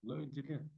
Halo Julian.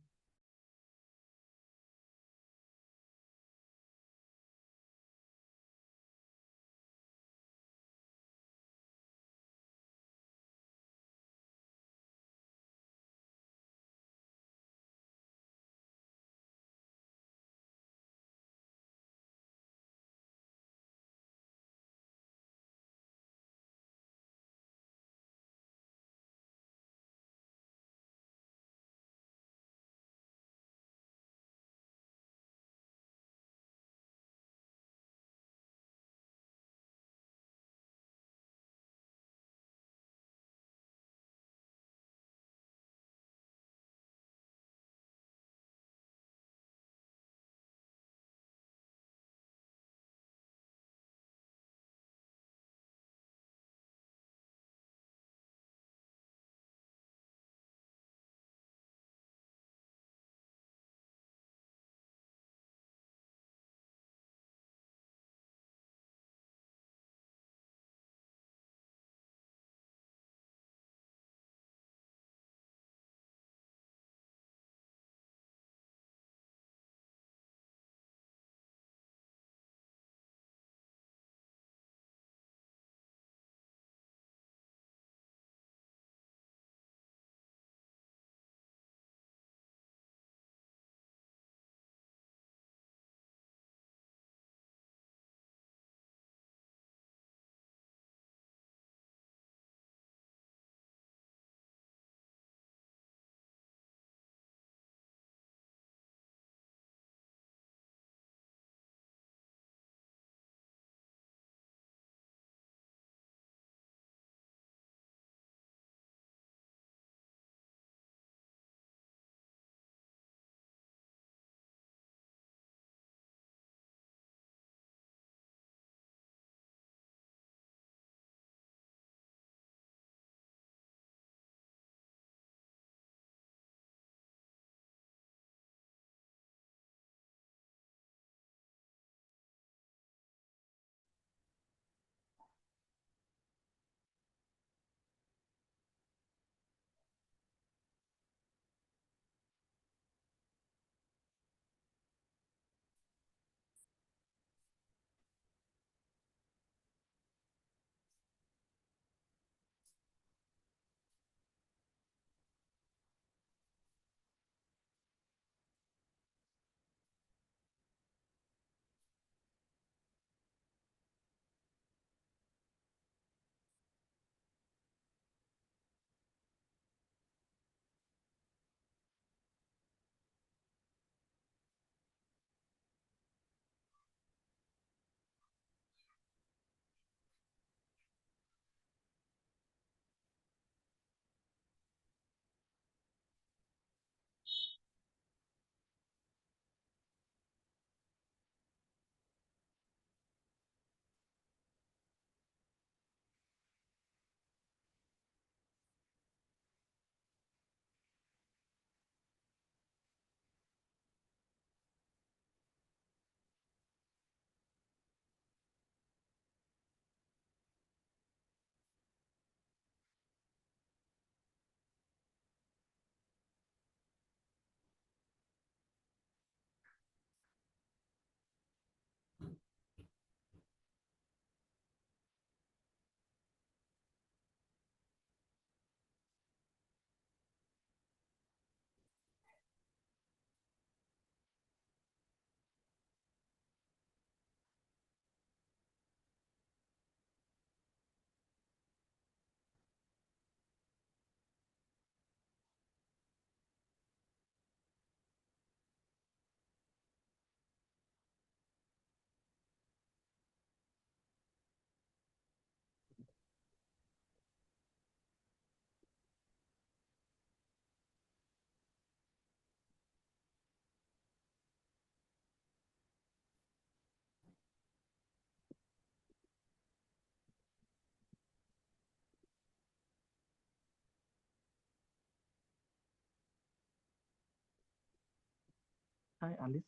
Hai Alis,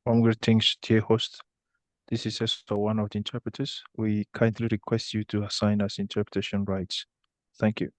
Greetings, dear host. This is Esther, one of the interpreters. We kindly request you to assign us interpretation rights. Thank you.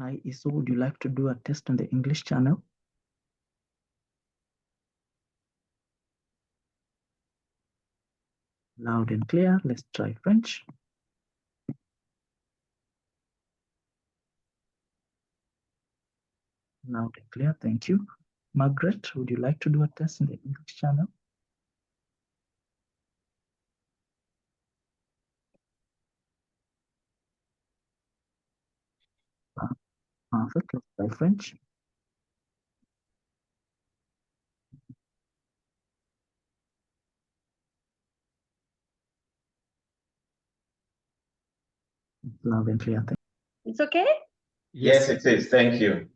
Hi, Iso, would you like to do a test on the English channel? Loud and clear. Let's try French. Loud and clear. Thank you. Margaret, would you like to do a test in the English channel? Perfect. Let's try French. Loud and clear. It's okay? Yes, it is. Thank you.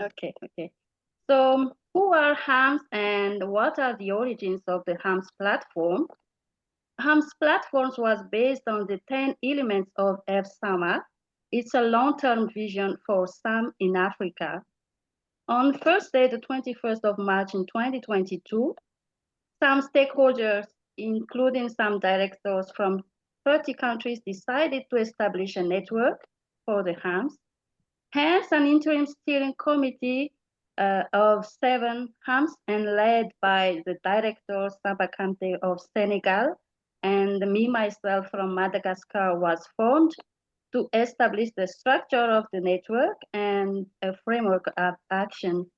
Okay. So who are HAMS and what are the origins of the HAMS platform? HAMS platforms was based on the 10 elements of FSAMA. It's a long-term vision for SAM in Africa. On Thursday, the 21st of March in 2022, some stakeholders, including some directors from 30 countries, decided to establish a network for the HAMS. Hence, an interim steering committee of 7 HAMS and led by the director Samba Kante of Senegal and me, myself from Madagascar was formed to establish the structure of the network and a framework of action.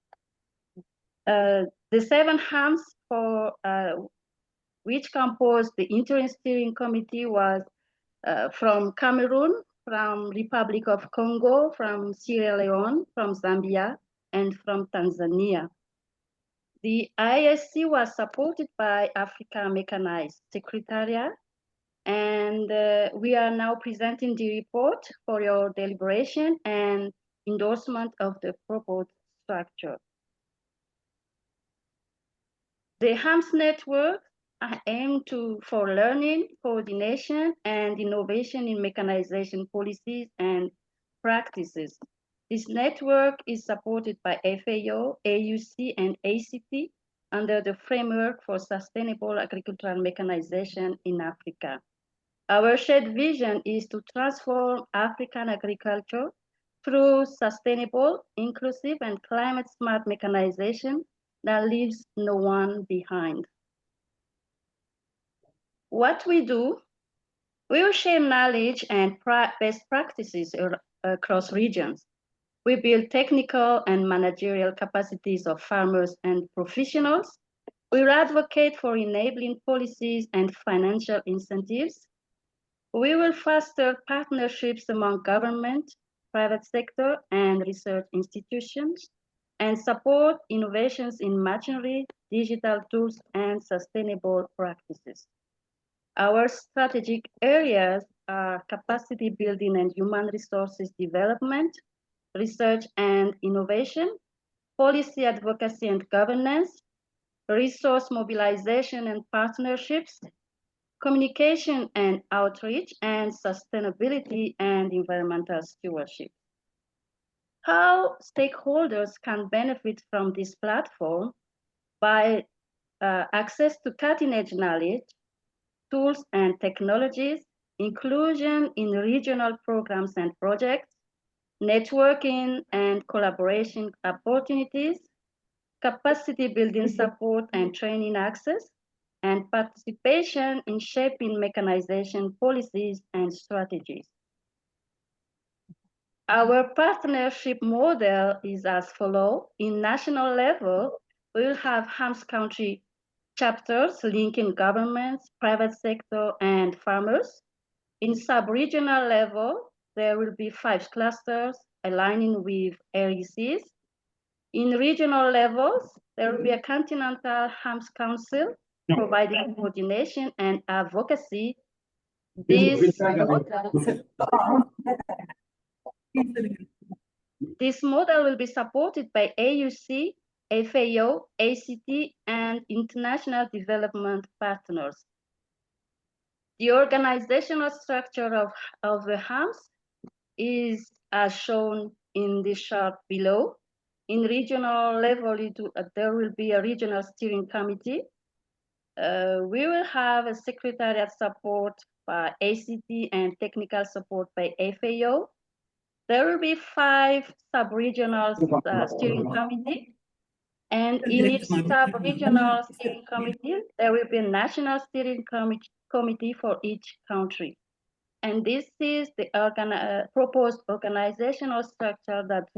The 7 HAMS for which composed the interim steering committee was from Cameroon, from Republic of Congo, from Sierra Leone, from Zambia, and from Tanzania. The ISC was supported by Africa Mechanized Secretariat, and we are now presenting the report for your deliberation and endorsement of the proposed structure. The HAMS network aim for learning, coordination, and innovation in mechanization policies and practices. This network is supported by FAO, AUC, and ACT under the Framework for Sustainable Agricultural Mechanization in Africa. Our shared vision is to transform African agriculture through sustainable, inclusive, and climate-smart mechanization that leaves no one behind. What we do, we will share knowledge and best practices across regions. We build technical and managerial capacities of farmers and professionals. We will advocate for enabling policies and financial incentives. We will foster partnerships among government, private sector, and research institutions, and support innovations in machinery, digital tools, and sustainable practices. Our strategic areas are capacity building and human resources development, research and innovation, policy advocacy and governance, resource mobilization and partnerships, communication and outreach, and sustainability and environmental stewardship. How stakeholders can benefit from this platform by access to cutting-edge knowledge, tools and technologies, inclusion in regional programs and projects, networking and collaboration opportunities, capacity building support and training access, and participation in shaping mechanization policies and strategies. Our partnership model is as follows. In national level, we will have HAMS country chapters linking governments, private sector, and farmers. In sub-regional level, there will be 5 clusters aligning with RECs. In regional levels, there will be a continental HAMS council providing coordination and advocacy. This model will be supported by AUC, FAO, ACT, and international development partners. The organizational structure of the HAMS is as shown in the chart below. In regional level, there will be a regional steering committee. We will have a secretariat support by ACT and technical support by FAO. There will be 5 sub-regional steering committees, and in each sub-regional steering committee, there will be a national steering committee for each country. And this is the proposed organizational structure that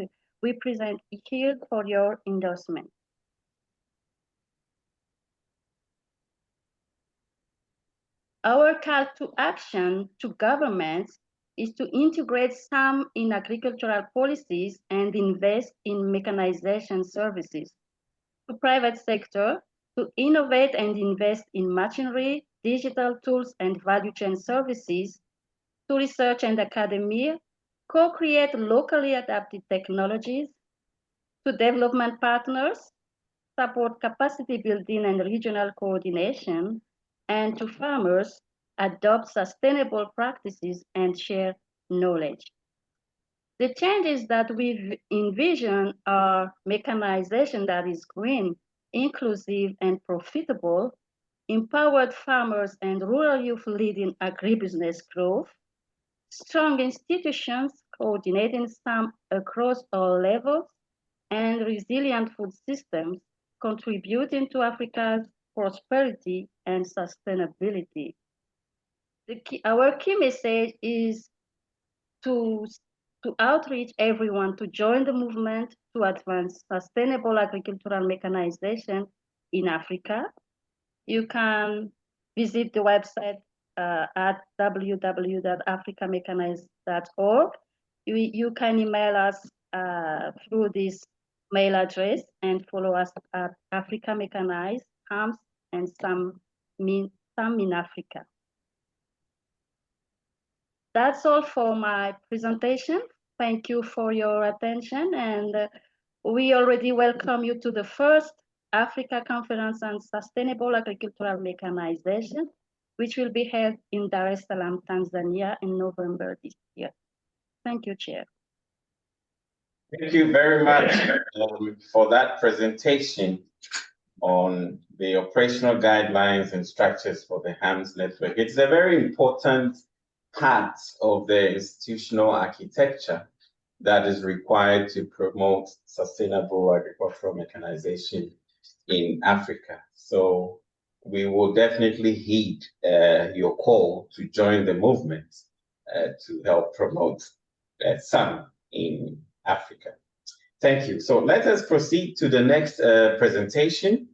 we present here for your endorsement. Our call to action to governments is to integrate some in agricultural policies and invest in mechanization services. To private sector, to innovate and invest in machinery, digital tools, and value chain services. To research and academia, co-create locally adapted technologies. To development partners, support capacity building and regional coordination. And to farmers, adopt sustainable practices and share knowledge. The changes that we envision are mechanization that is green, inclusive, and profitable, empowered farmers and rural youth leading agribusiness growth, strong institutions coordinating some across all levels, and resilient food systems contributing to Africa's prosperity and sustainability. Our key message is to outreach everyone to join the movement to advance sustainable agricultural mechanization in Africa. You can visit the website at www.africamechanized.org. You can email us through this mail address and follow us at Africa Mechanized, AMS, and some in Africa. That's all for my presentation. Thank you for your attention, and we already welcome you to the first Africa Conference on Sustainable Agricultural Mechanization, which will be held in Dar es Salaam, Tanzania in November this year. Thank you, Chair. Thank you very much for that presentation on the operational guidelines and structures for the HAMS network. It's a very important part of the institutional architecture that is required to promote sustainable agricultural mechanization in Africa. So we will definitely heed your call to join the movement to help promote some in Africa. Thank you. So let us proceed to the next presentation,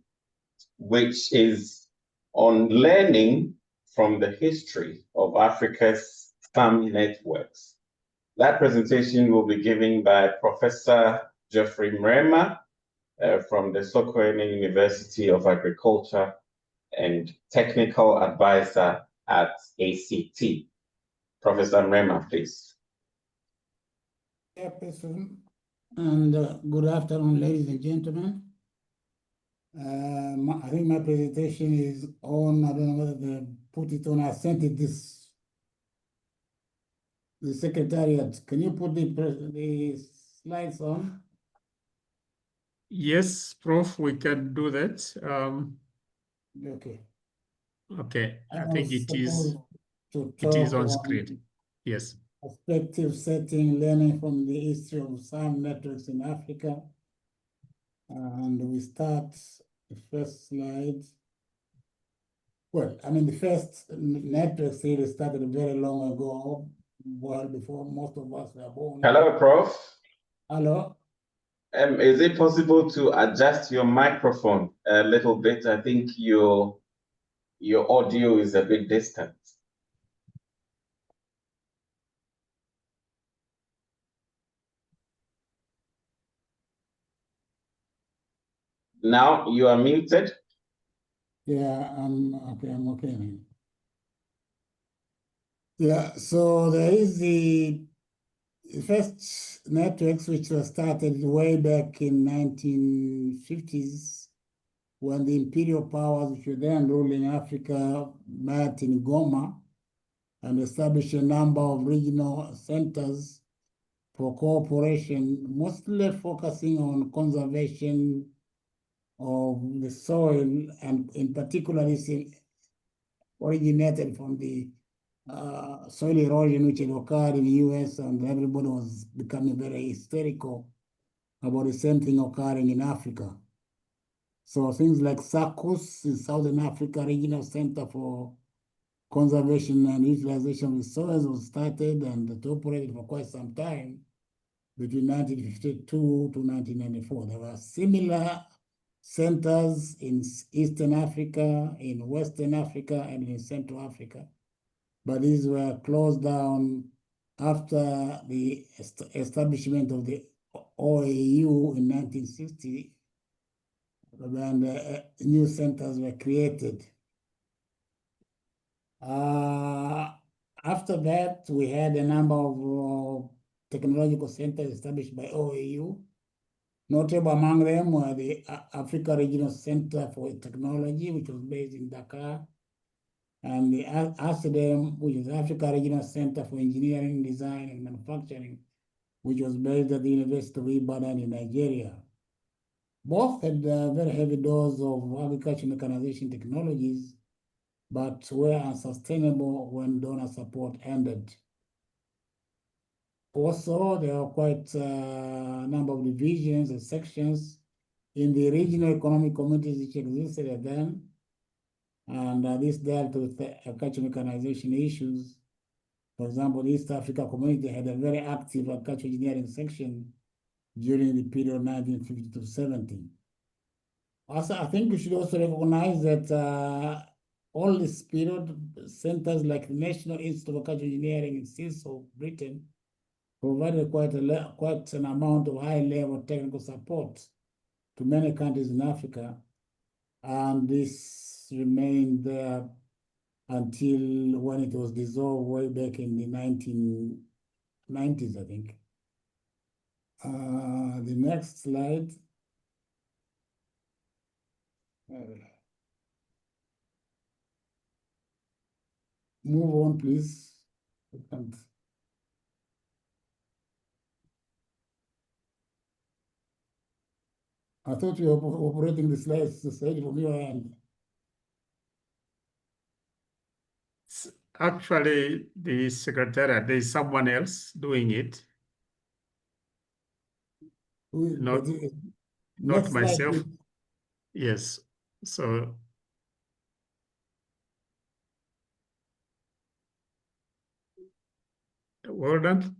which is on learning from the history of Africa's farm networks. That presentation will be given by Professor Geoffrey Mrema from the Sokoine University of Agriculture and Technical Advisor at ACT. Professor Mrema, please. Chairperson, and good afternoon, ladies and gentlemen. I think my presentation is on, I don't know whether they put it on, I sent it the secretariat. Can you put the slides on? Yes, Prof, we can do that. Okay. Okay, I think it is on screen. Yes. Perspective setting, learning from the history of some networks in Africa. And we start the first slide. Well, I mean, the first networks really started very long ago, well before most of us were born. Hello, Prof. Hello. Is it possible to adjust your microphone a little bit? I think your audio is a bit distant. Now you are muted. Yeah, I'm okay. Yeah, so there is the first networks which were started way back in 1950s when the imperial powers which were then ruling Africa met in Goma and established a number of regional centers for cooperation, mostly focusing on conservation of the soil, and in particular, this originated from the soil erosion which had occurred in the US, and everybody was becoming very hysterical about the same thing occurring in Africa. So things like SACCOS in Southern Africa Regional Center for Conservation and Utilization of Resources was started, and it operated for quite some time between 1952 to 1994. There were similar centers in Eastern Africa, in Western Africa, and in Central Africa. But these were closed down after the establishment of the OAU in 1960, when new centers were created. After that, we had a number of technological centers established by OAU. Notable among them were the Africa Regional Center for Technology, which was based in Dakar, and the ASEDEM, which is Africa Regional Center for Engineering, Design, and Manufacturing, which was based at the University of Ibadan in Nigeria. Both had a very heavy dose of agriculture mechanization technologies, but were unsustainable when donor support ended. Also, there are quite a number of divisions and sections in the regional economic communities which existed at then, and this dealt with agriculture mechanization issues. For example, the East Africa community had a very active agriculture engineering section during the period 1950 to 70. Also, I think we should also recognize that all this period, centers like the National Institute of Agricultural Engineering in CISO, Britain, provided quite an amount of high-level technical support to many countries in Africa, and this remained there until when it was dissolved way back in the 1990s, I think. The next slide. Move on, please. I thought you were operating the slides from your end. Actually, the secretariat, there is someone else doing it. Not myself. Slide, yes. So well done.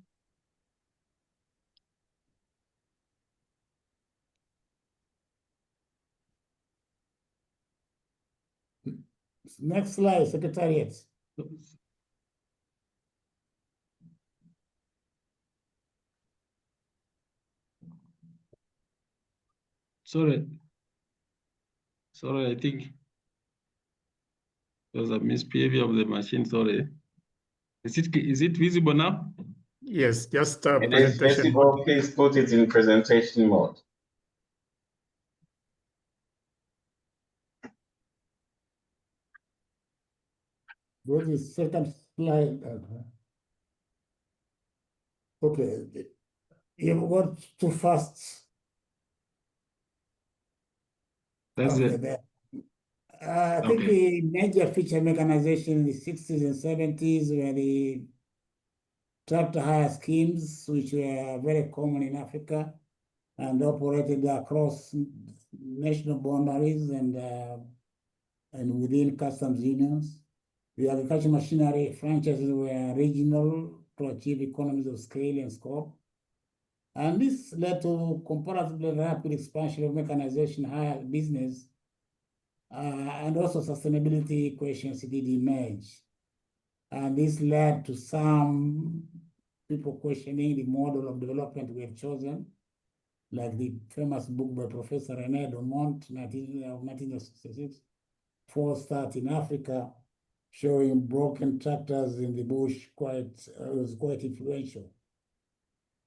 Next slide, Secretariat. Sorry, I think there's a misbehavior of the machine. Sorry. Is it visible now? Yes, just it is visible. Mode. Please put it in presentation mode. Go to the second slide. Okay, you got too fast. That's okay, it. There. I think the major feature mechanization in the 60s and 70s were the tractor hire schemes, which were very common in Africa and operated across national boundaries and within customs unions. The agriculture machinery franchises were regional to achieve economies of scale and scope. And this led to comparatively rapid expansion of mechanization hire business, and also sustainability questions did emerge. And this led to some people questioning the model of development we have chosen, like the famous book by Professor René Dumont, 1966, False Start in Africa, showing broken tractors in the bush. Was quite influential.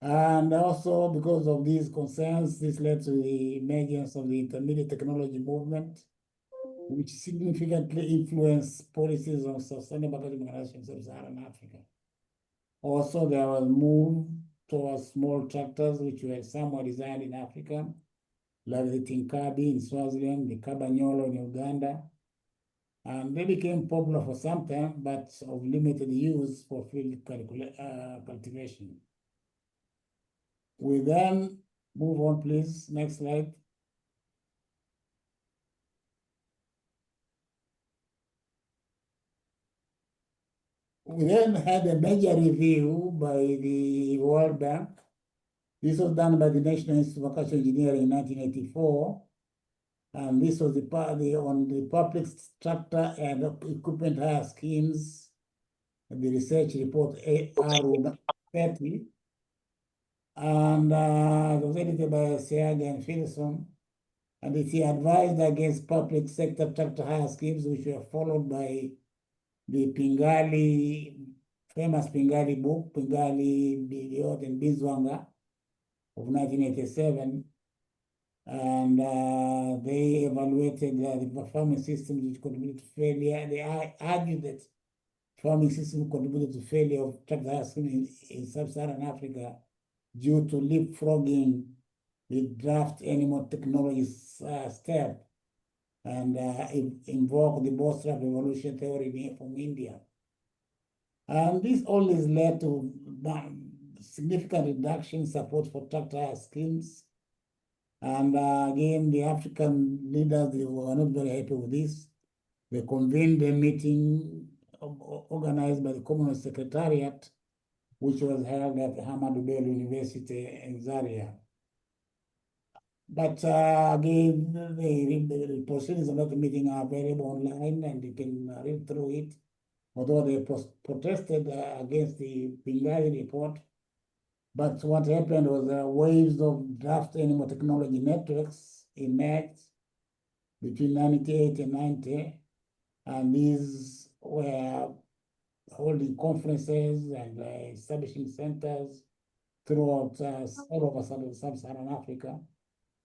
And also because of these concerns, this led to the emergence of the intermediate technology movement, which significantly influenced policies on sustainable mechanization in Sub-Saharan Africa. Also, there was a move towards small tractors, which were somewhat designed in Africa, like the Tinkabi in Swaziland, the Cabagnolo in Uganda, And they became popular for some time, but of limited use for field cultivation. We then move on, please. Next slide. We then had a major review by the World Bank. This was done by the National Institute of Agricultural Engineering in 1984. And this was on the public tractor and equipment hire schemes, the research report AR 30. And it was edited by Seag and Philson. And it advised against public sector tractor hire schemes, which were followed by the famous Pingali book, Pingali, Bidiot, and Bizwanga of 1987. And they evaluated the farming systems which contributed to failure. They argued that farming systems contributed to failure of tractor hire schemes in sub-Saharan Africa due to leapfrogging the draft animal technology step and invoke the bootstrap evolution theory from India. And this always led to significant reduction in support for tractor hire schemes. And again, the African leaders, they were not very happy with this. They convened a meeting organized by the Commonwealth Secretariat, which was held at Ahmadu Bello University in Zaria. But again, the proceedings of that meeting are available online and you can read through it. Although they protested against the Pingali report. But what happened was waves of draft animal technology networks emerged between 98 and 90. And these were holding conferences and establishing centers throughout all over sub-Saharan Africa.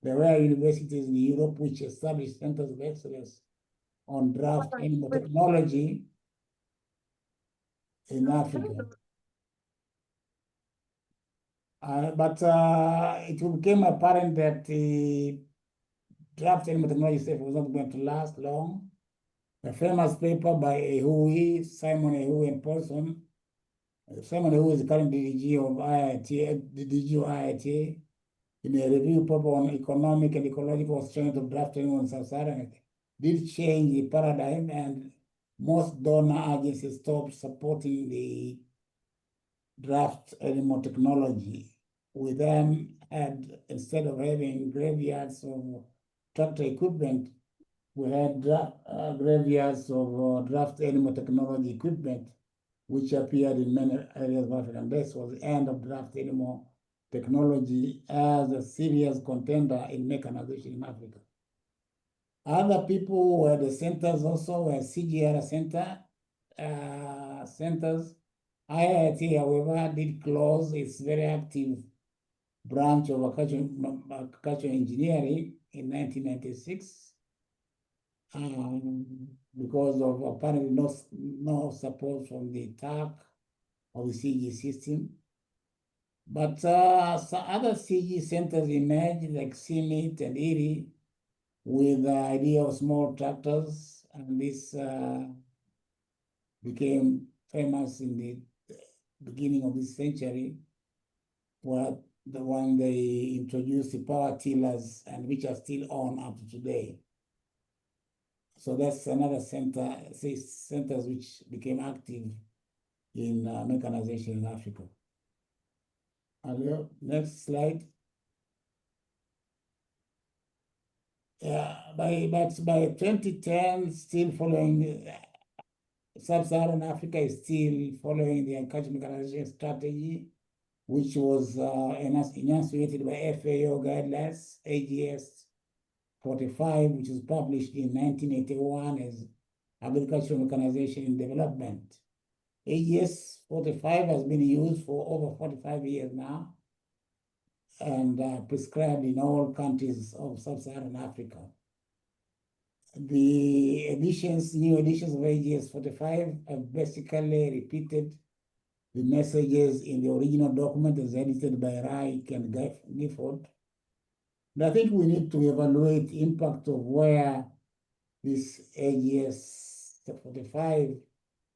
There were universities in Europe which established centers of excellence on draft animal technology in Africa. But it became apparent that the draft animal technology stuff was not going to last long. A famous paper by Ehui, Simon Ehui and Paulson. Simon Ehui is the current DG of IIT, in a review paper on economic and ecological strength of draft animal in Sub-Saharan, did change the paradigm, and most donor agencies stopped supporting the draft animal technology. We then had, instead of having graveyards of tractor equipment, we had graveyards of draft animal technology equipment, which appeared in many areas of Africa. And this was the end of draft animal technology as a serious contender in mechanization in Africa. Other people were the centers also, were CGR centers. IIT, however, did close its very active branch of agricultural engineering in 1996 because of apparently no support from the TAC or the CG system. But some other CG centers emerged like CIMIT and IRI with the idea of small tractors, and this became famous in the beginning of this century, where the one they introduced the power tillers and which are still on up to today. So that's another centers which became active in mechanization in Africa. Next slide. By 2010, still following Sub-Saharan Africa is still following the agricultural mechanization strategy, which was enunciated by FAO guidelines, AGS 45, which was published in 1981 as Agricultural Mechanization in Development. AGS 45 has been used for over 45 years now and prescribed in all countries of Sub-Saharan Africa. The new editions of AGS 45 have basically repeated the messages in the original document as edited by Reich and Gifford. And I think we need to evaluate the impact of where this AGS 45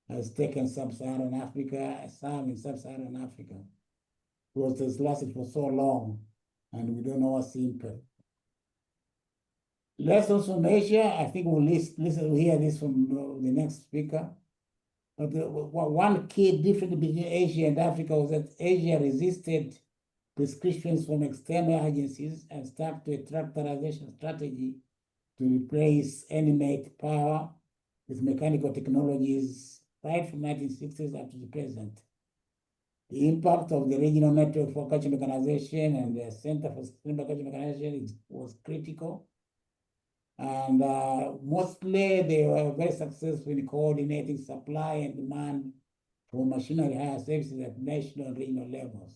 has taken sub-Saharan Africa, some in sub-Saharan Africa, because it's lasted for so long, and we don't know what's the impact. Lessons from Asia, I think we'll hear this from the next speaker. But one key difference between Asia and Africa was that Asia resisted prescriptions from external agencies and stuck to a tractorization strategy to replace animate power with mechanical technologies right from 1960s up to the present. The impact of the regional network for agricultural mechanization and the Center for Sustainable Agricultural Mechanization was critical. And mostly they were very successful in coordinating supply and demand for machinery hire services at national and regional levels.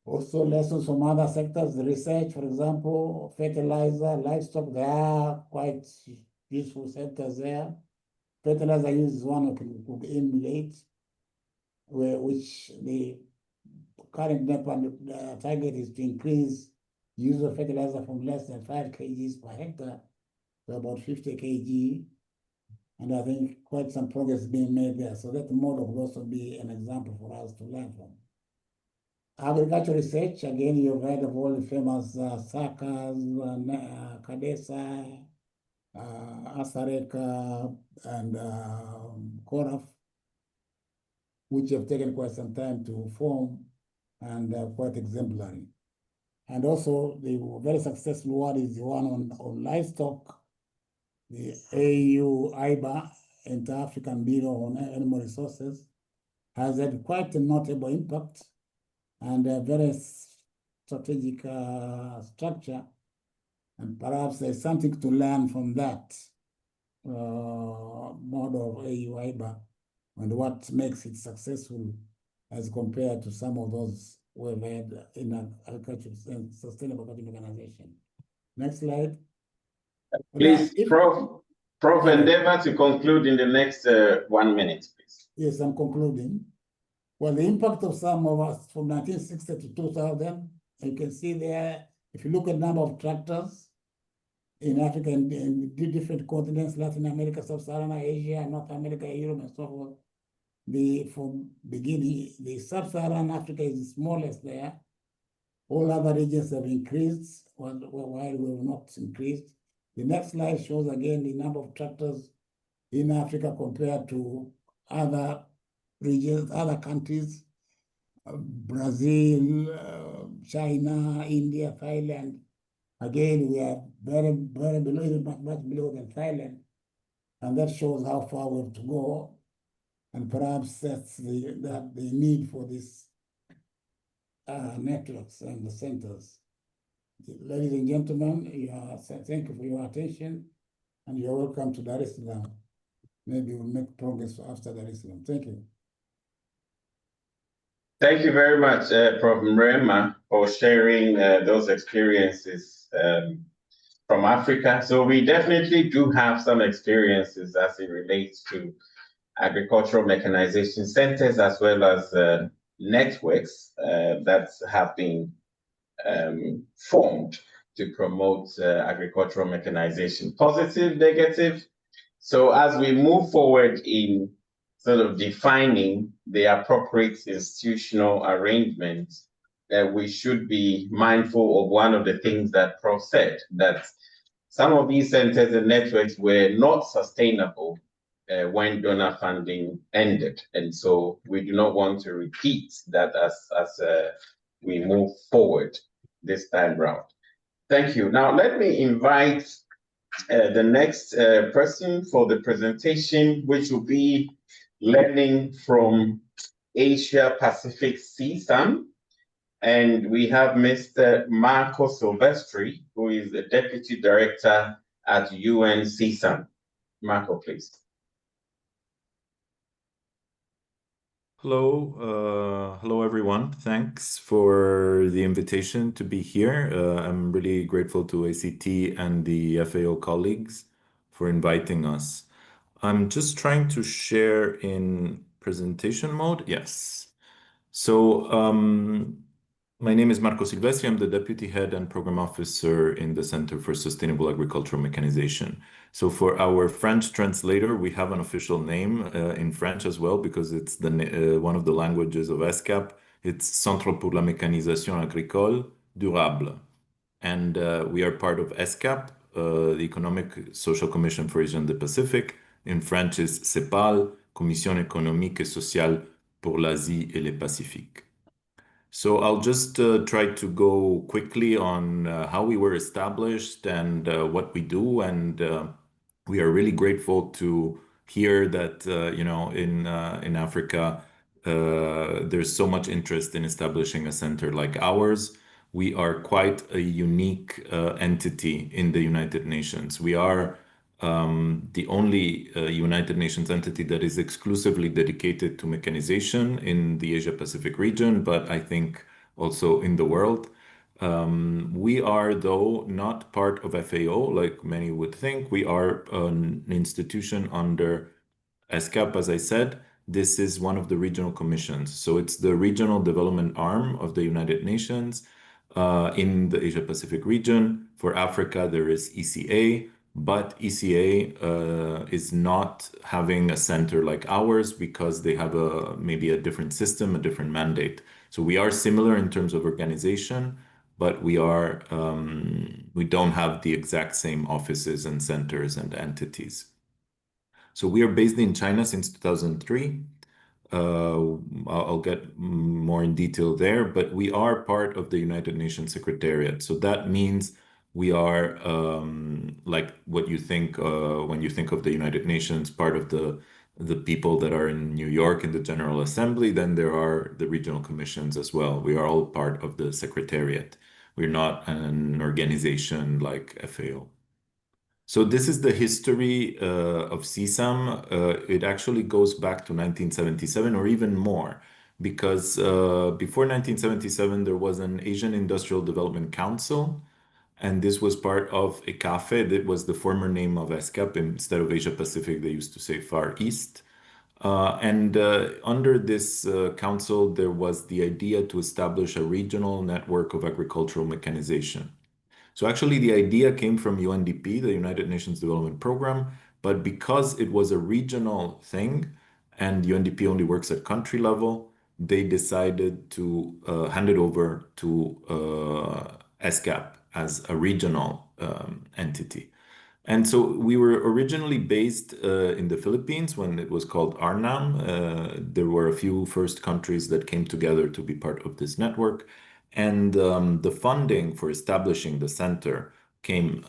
Also, lessons from other sectors, the research, for example, fertilizer, livestock, there are quite useful sectors there. Fertilizer use is one we could emulate, which the current NEPA target is to increase use of fertilizer from less than 5 kgs per hectare to about 50 kg. And I think quite some progress is being made there. So that model will also be an example for us to learn from. Agricultural research, again, you've heard of all the famous SACAs, CADESA, ASARECA, and CORAF, which have taken quite some time to form and quite exemplary. And also the very successful one is the one on livestock, the AU-IBA, Inter-African Bureau on Animal Resources, has had quite a notable impact and a very strategic structure. And perhaps there's something to learn from that model of AU-IBA and what makes it successful as compared to some of those we've had in agriculture and sustainable agriculture mechanization. Next slide. Please, Prof, endeavor to conclude in the next 1 minute, please. Yes, I'm concluding. Well, the impact of some of us from 1960 to 2000, you can see there, if you look at the number of tractors in Africa and in different continents, Latin America, Sub-Saharan Asia, North America, Europe, and so forth, from beginning, the Sub-Saharan Africa is the smallest there. All other regions have increased, while we have not increased. The next slide shows again the number of tractors in Africa compared to other regions, other countries, Brazil, China, India, Thailand. Again, we are very, very below, much below than Thailand. And that shows how far we have to go. And perhaps that's the need for these networks and the centers. Ladies and gentlemen, thank you for your attention, and you're welcome to Dar es Salaam. Maybe we'll make progress after Dar es Salaam. Thank you. Thank you very much, Prof. Mrema, for sharing those experiences from Africa. So we definitely do have some experiences as it relates to agricultural mechanization centers, as well as networks that have been formed to promote agricultural mechanization, positive, negative. So as we move forward in sort of defining the appropriate institutional arrangements, we should be mindful of one of the things that Prof said, that some of these centers and networks were not sustainable when donor funding ended. And so we do not want to repeat that as we move forward this time round. Thank you. Now, let me invite the next person for the presentation, which will be learning from Asia Pacific CSAM. And we have Mr. Marco Silvestri, who is the Deputy Director at UN CSAM. Marco, please. Hello, hello everyone. Thanks for the invitation to be here. I'm really grateful to ACT and the FAO colleagues for inviting us. I'm just trying to share in presentation mode. Yes. So My name is Marco Silvestri. I'm the Deputy Head and Program Officer in the Center for Sustainable Agricultural Mechanization. So for our French translator, we have an official name in French as well, because it's one of the languages of ESCAP. It's Centre pour la Mécanisation Agricole Durable. And we are part of ESCAP, the Economic Social Commission for Asia and the Pacific. In French is CEPAL, Commission économique et sociale pour l'Asie et le Pacifique. So I'll just try to go quickly on how we were established and what we do. And we are really grateful to hear that, in Africa, there's so much interest in establishing a center like ours. We are quite a unique entity in the United Nations. We are the only United Nations entity that is exclusively dedicated to mechanization in the Asia Pacific region, but I think also in the world. We are, though, not part of FAO, like many would think. We are an institution under ESCAP, as I said. This is one of the regional commissions. So it's the regional development arm of the United Nations in the Asia Pacific region. For Africa, there is ECA. But ECA is not having a center like ours because they have maybe a different system, a different mandate. So we are similar in terms of organization, but we don't have the exact same offices and centers and entities. So we are based in China since 2003. I'll get more in detail there, but we are part of the United Nations Secretariat. So that means we are like what you think when you think of the United Nations, part of the people that are in New York in the General Assembly. Then there are the regional commissions as well. We are all part of the Secretariat. We're not an organization like FAO. So this is the history of CSAM. It actually goes back to 1977 or even more, because before 1977, there was an Asian Industrial Development Council. And this was part of ECAFE. That was the former name of ESCAP. Instead of Asia Pacific, they used to say Far East. Under this council, there was the idea to establish a regional network of agricultural mechanization. So actually, the idea came from UNDP, the United Nations Development Program. But because it was a regional thing, and UNDP only works at country level, they decided to hand it over to ESCAP as a regional entity. And so we were originally based in the Philippines when it was called ARNAM. There were a few first countries that came together to be part of this network. And the funding for establishing the center came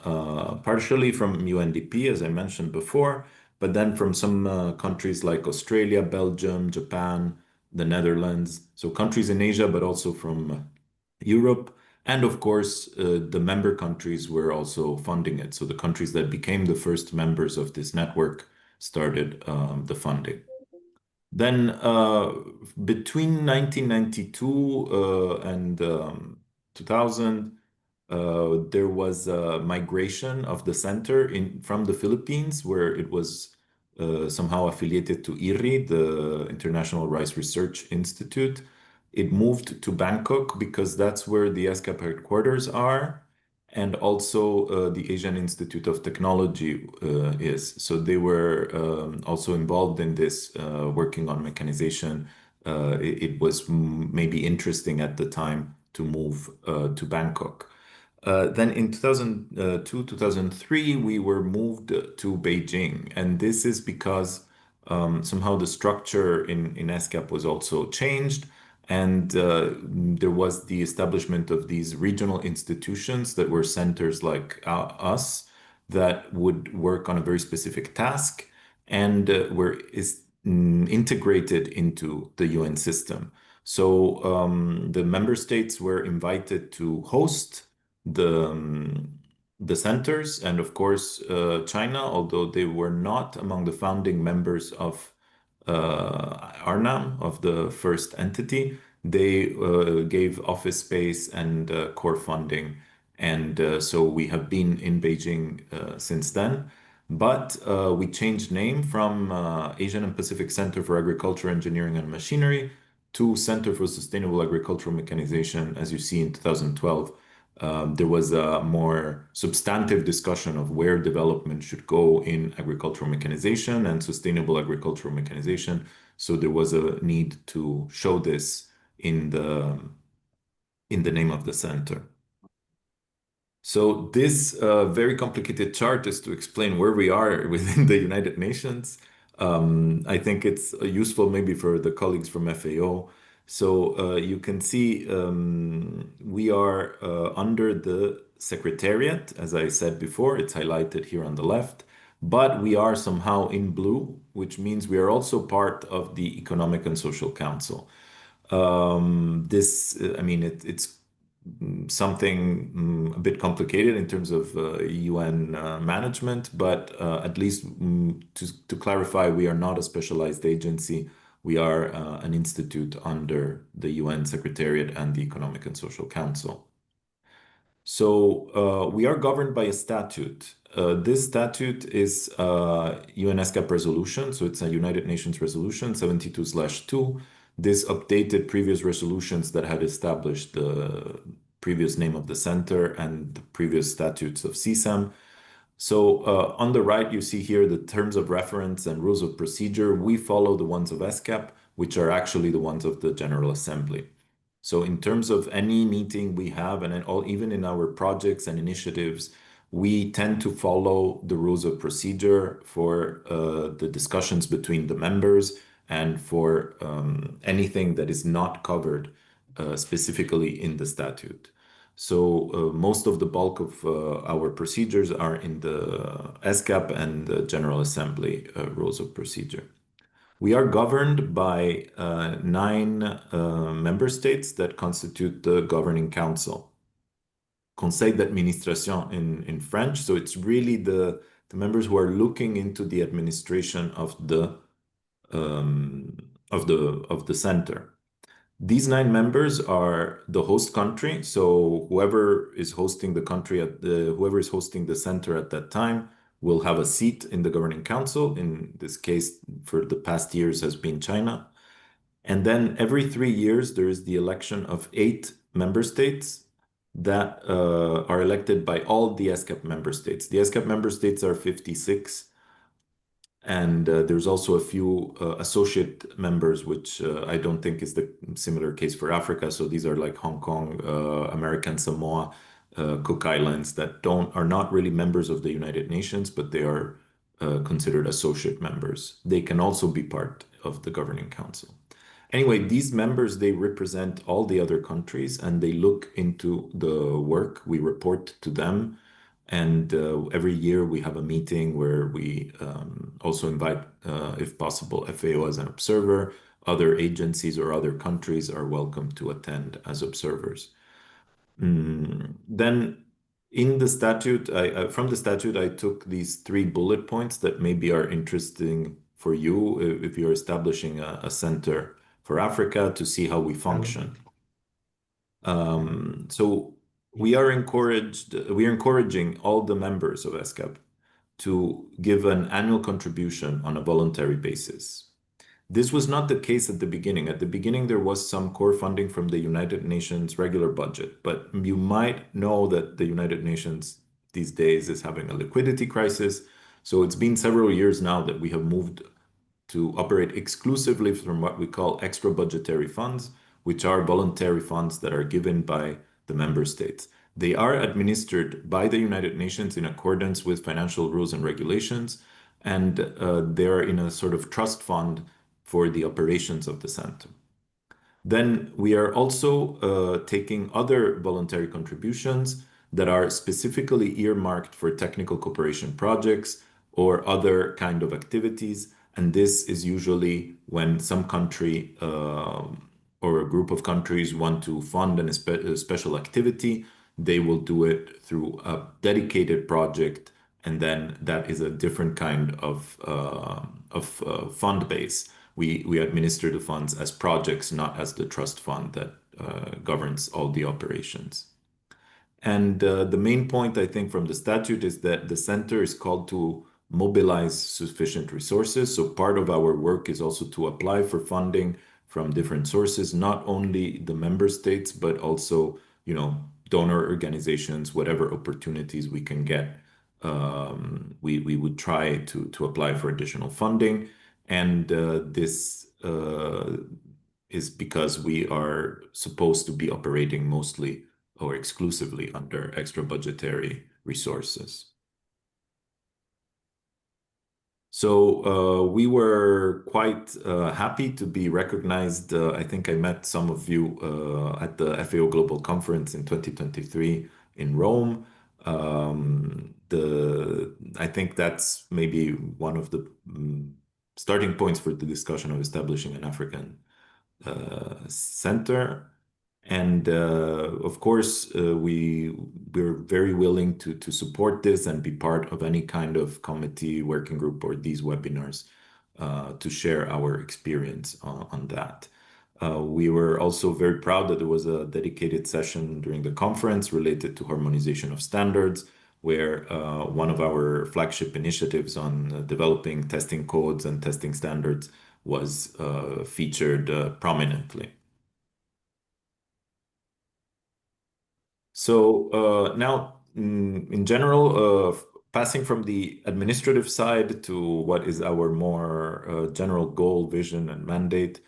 partially from UNDP, as I mentioned before, but then from some countries like Australia, Belgium, Japan, the Netherlands. So countries in Asia, but also from Europe. And of course, the member countries were also funding it. So the countries that became the first members of this network started the funding. Then between 1992 and 2000, there was a migration of the center from the Philippines, where it was somehow affiliated to IRRI, the International Rice Research Institute. It moved to Bangkok because that's where the ESCAP headquarters are, and also the Asian Institute of Technology is. So they were also involved in this, working on mechanization. It was maybe interesting at the time to move to Bangkok. Then in 2002, 2003, we were moved to Beijing. And this is because somehow the structure in ESCAP was also changed. And there was the establishment of these regional institutions that were centers like us that would work on a very specific task and were integrated into the UN system. So the member states were invited to host the centers. And of course, China, although they were not among the founding members of ARNAM, of the first entity, they gave office space and core funding. And so we have been in Beijing since then. But we changed name from Asian and Pacific Center for Agriculture, Engineering and Machinery to Center for Sustainable Agricultural Mechanization, as you see in 2012, there was a more substantive discussion of where development should go in agricultural mechanization and sustainable agricultural mechanization. So there was a need to show this in the name of the center. So this very complicated chart is to explain where we are within the United Nations. I think it's useful maybe for the colleagues from FAO. So you can see we are under the Secretariat, as I said before, it's highlighted here on the left, but we are somehow in blue, which means we are also part of the Economic and Social Council. It's something a bit complicated in terms of UN management, but at least to clarify, we are not a specialized agency. We are an institute under the UN Secretariat and the Economic and Social Council. So we are governed by a statute. This statute is UNESCAP resolution, so it's a United Nations resolution 72/2. This updated previous resolutions that had established the previous name of the center and the previous statutes of CSAM. So on the right, you see here the terms of reference and rules of procedure. We follow the ones of ESCAP, which are actually the ones of the General Assembly. So in terms of any meeting we have, and even in our projects and initiatives, we tend to follow the rules of procedure for the discussions between the members and for anything that is not covered specifically in the statute. So most of the bulk of our procedures are in the ESCAP and the General Assembly rules of procedure. We are governed by 9 member states that constitute the Governing Council. Conseil d'administration in French. So it's really the members who are looking into the administration of the center. These 9 members are the host country. So whoever is hosting the country whoever is hosting the center at that time will have a seat in the Governing Council. In this case, for the past years has been China. And then every 3 years, there is the election of 8 member states that are elected by all the ESCAP member states. The ESCAP member states are 56. And there's also a few associate members, which I don't think is the similar case for Africa. So these are like Hong Kong, American Samoa, Cook Islands that are not really members of the United Nations, but they are considered associate members. They can also be part of the Governing Council. Anyway, these members, they represent all the other countries and they look into the work. We report to them. And every year we have a meeting where we also invite, if possible, FAO as an observer. Other agencies or other countries are welcome to attend as observers. Then in the statute, from the statute, I took these 3 bullet points that maybe are interesting for you if you're establishing a center for Africa to see how we function. So we are encouraging all the members of ESCAP to give an annual contribution on a voluntary basis. This was not the case at the beginning. At the beginning, there was some core funding from the United Nations regular budget, but you might know that the United Nations these days is having a liquidity crisis. So it's been several years now that we have moved to operate exclusively from what we call extra budgetary funds, which are voluntary funds that are given by the member states. They are administered by the United Nations in accordance with financial rules and regulations, and they're in a sort of trust fund for the operations of the center. Then we are also taking other voluntary contributions that are specifically earmarked for technical cooperation projects or other kind of activities. And this is usually when some country or a group of countries want to fund a special activity, they will do it through a dedicated project, and then that is a different kind of fund base. We administer the funds as projects, not as the trust fund that governs all the operations. And the main point, I think, from the statute is that the center is called to mobilize sufficient resources. So part of our work is also to apply for funding from different sources, not only the member states, but also, donor organizations, whatever opportunities we can get. We would try to apply for additional funding. And this is because we are supposed to be operating mostly or exclusively under extra budgetary resources. So we were quite happy to be recognized. I think I met some of you at the FAO Global Conference in 2023 in Rome. I think that's maybe one of the starting points for the discussion of establishing an African center. And of course, we're very willing to support this and be part of any kind of committee, working group, or these webinars to share our experience on that. We were also very proud that there was a dedicated session during the conference related to harmonization of standards, where one of our flagship initiatives on developing testing codes and testing standards was featured prominently. So now, in general, passing from the administrative side to what is our more general goal, vision, and mandate.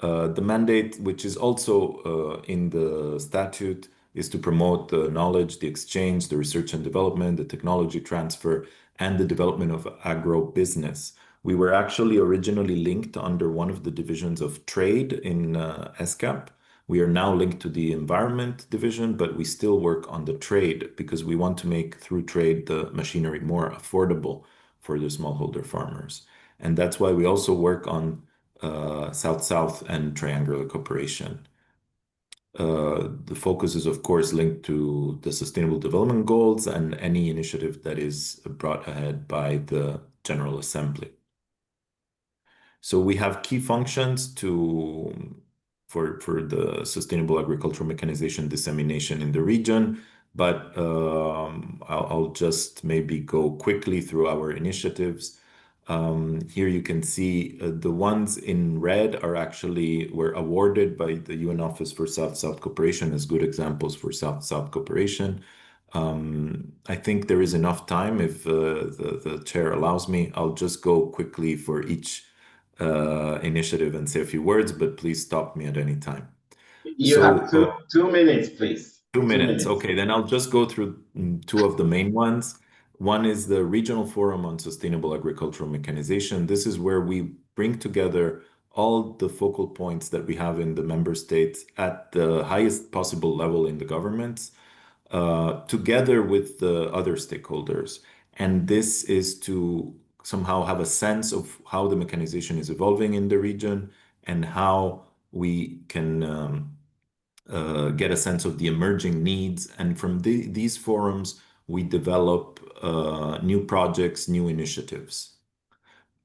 The mandate, which is also in the statute, is to promote the knowledge, the exchange, the research and development, the technology transfer, and the development of agro-business. We were actually originally linked under one of the divisions of trade in ESCAP. We are now linked to the environment division, but we still work on the trade because we want to make, through trade, the machinery more affordable for the smallholder farmers. And that's why we also work on South-South and triangular cooperation. The focus is, of course, linked to the Sustainable Development Goals and any initiative that is brought ahead by the General Assembly. So we have key functions for the sustainable agricultural mechanization dissemination in the region, but I'll just maybe go quickly through our initiatives. Here you can see the ones in red were awarded by the UN Office for South-South Cooperation as good examples for South-South cooperation. I think there is enough time. If the chair allows me, I'll just go quickly for each initiative and say a few words, but please stop me at any time. You have 2 minutes, please. 2 minutes. Okay, then I'll just go through two of the main ones. One is the Regional Forum on Sustainable Agricultural Mechanization. This is where we bring together all the focal points that we have in the member states at the highest possible level in the governments, together with the other stakeholders. And this is to somehow have a sense of how the mechanization is evolving in the region and how we can get a sense of the emerging needs. And from these forums, we develop new projects, new initiatives.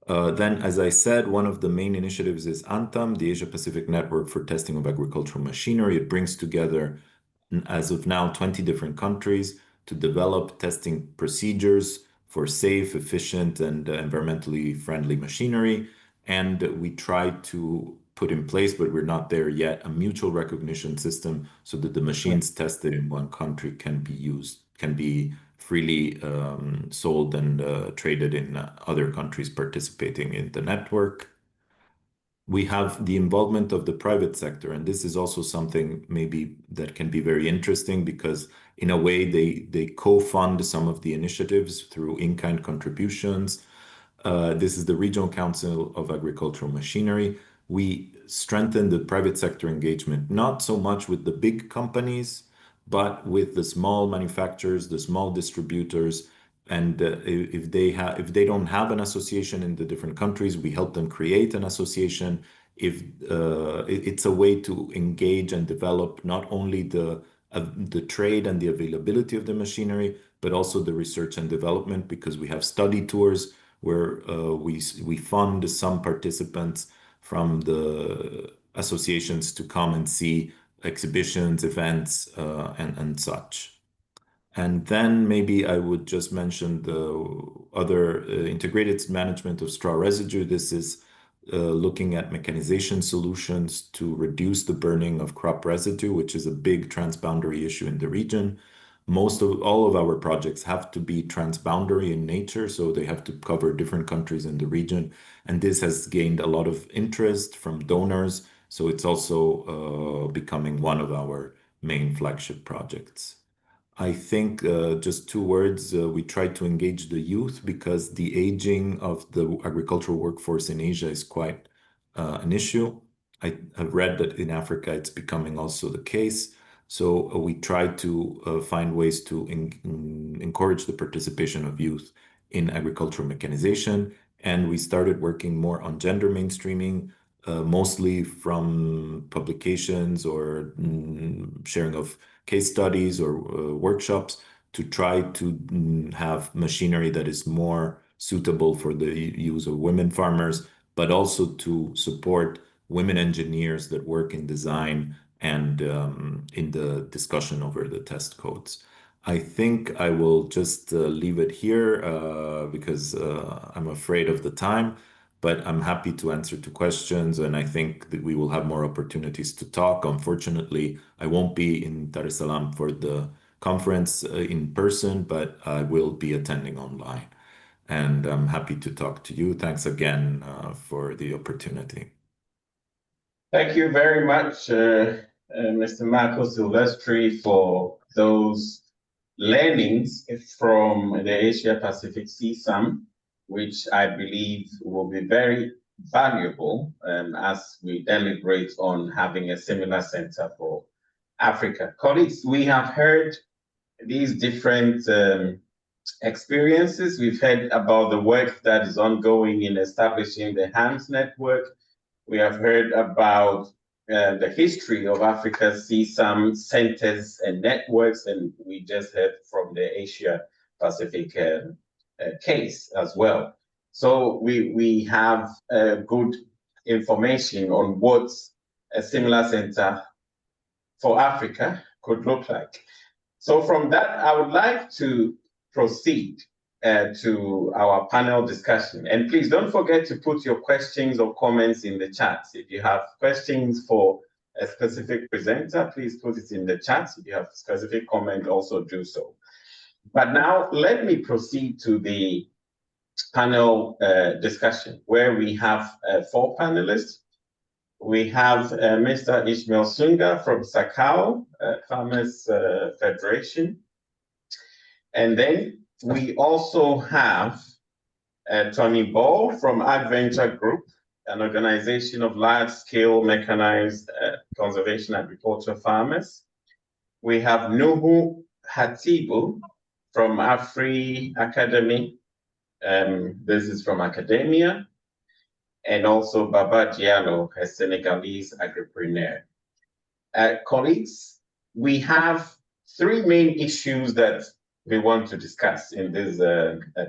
Then, as I said, one of the main initiatives is ANTAM, the Asia-Pacific Network for Testing of Agricultural Machinery. It brings together, as of now, 20 different countries to develop testing procedures for safe, efficient, and environmentally friendly machinery. And we try to put in place, but we're not there yet, a mutual recognition system so that the machines tested in one country can be freely sold and traded in other countries participating in the network. We have the involvement of the private sector, and this is also something maybe that can be very interesting because in a way they co-fund some of the initiatives through in-kind contributions. This is the Regional Council of Agricultural Machinery. We strengthen the private sector engagement, not so much with the big companies, but with the small manufacturers, the small distributors. And if they don't have an association in the different countries, we help them create an association. It's a way to engage and develop not only the trade and the availability of the machinery, but also the research and development, because we have study tours where we fund some participants from the associations to come and see exhibitions, events, and such. And then maybe I would just mention the other integrated management of straw residue. This is looking at mechanization solutions to reduce the burning of crop residue, which is a big transboundary issue in the region. All of our projects have to be transboundary in nature, so they have to cover different countries in the region. And this has gained a lot of interest from donors, so it's also becoming one of our main flagship projects. I think just 2 words, we try to engage the youth because the aging of the agricultural workforce in Asia is quite an issue. I have read that in Africa it's becoming also the case. So we try to find ways to encourage the participation of youth in agricultural mechanization. And we started working more on gender mainstreaming, mostly from publications or sharing of case studies or workshops to try to have machinery that is more suitable for the use of women farmers, but also to support women engineers that work in design and in the discussion over the test codes. I think I will just leave it here because I'm afraid of the time, but I'm happy to answer to questions, and I think that we will have more opportunities to talk. Unfortunately, I won't be in Dar es Salaam for the conference in person, but I will be attending online. And I'm happy to talk to you. Thanks again for the opportunity. Thank you very much, Mr. Marco Silvestri, for those learnings from the Asia Pacific CSAM, which I believe will be very valuable as we deliberate on having a similar center for Africa. Colleagues, we have heard these different experiences. We've heard about the work that is ongoing in establishing the HAMS network. We have heard about the history of Africa's CSAM centers and networks, and we just heard from the Asia Pacific case as well. So we have good information on what a similar center for Africa could look like. So from that, I would like to proceed to our panel discussion. And please don't forget to put your questions or comments in the chat. If you have questions for a specific presenter, please put it in the chat. If you have a specific comment, also do so. But now let me proceed to the panel discussion, where we have 4 panelists. We have Mr. Ishmael Sunga from SACAO, Farmers Federation. And then we also have Tony Ball from AgVenture Group, an organization of large-scale mechanized conservation agriculture farmers. We have Nuhu Hatibu from Afri Academy. This is from academia. And also Baba Diallo, a Senegalese agripreneur. Colleagues, we have 3 main issues that we want to discuss in this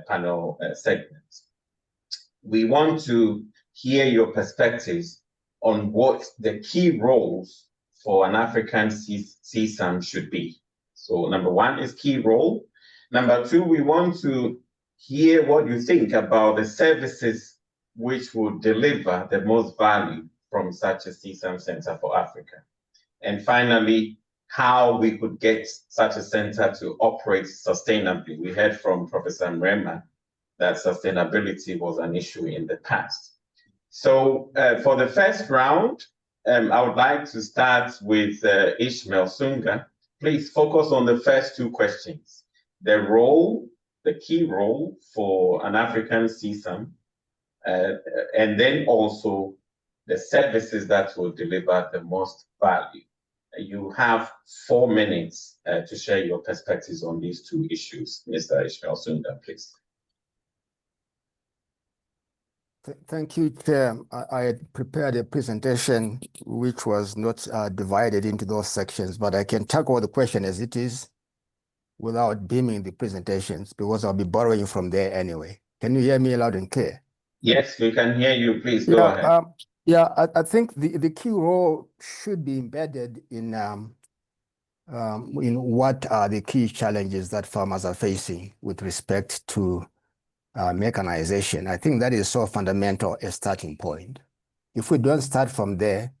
panel segment. We want to hear your perspectives on what the key roles for an African CSAM should be. So number 1 is key role. Number 2, we want to hear what you think about the services which will deliver the most value from such a CSAM Center for Africa. And finally, how we could get such a center to operate sustainably. We heard from Professor Mrema that sustainability was an issue in the past. So for the first round, I would like to start with Ishmael Sunga. Please focus on the first 2 questions. The role, the key role for an African CSAM, and then also the services that will deliver the most value. You have 4 minutes to share your perspectives on these 2 issues. Mr. Ishmael Sunga, please. Thank you, Chair. I had prepared a presentation which was not divided into those sections, but I can tackle the question as it is without beaming the presentations because I'll be borrowing from there anyway. Can you hear me loud and clear? Yes, we can hear you. Please go ahead. I think the key role should be embedded in what are the key challenges that farmers are facing with respect to mechanization. I think that is so fundamental a starting point. If we don't start from there,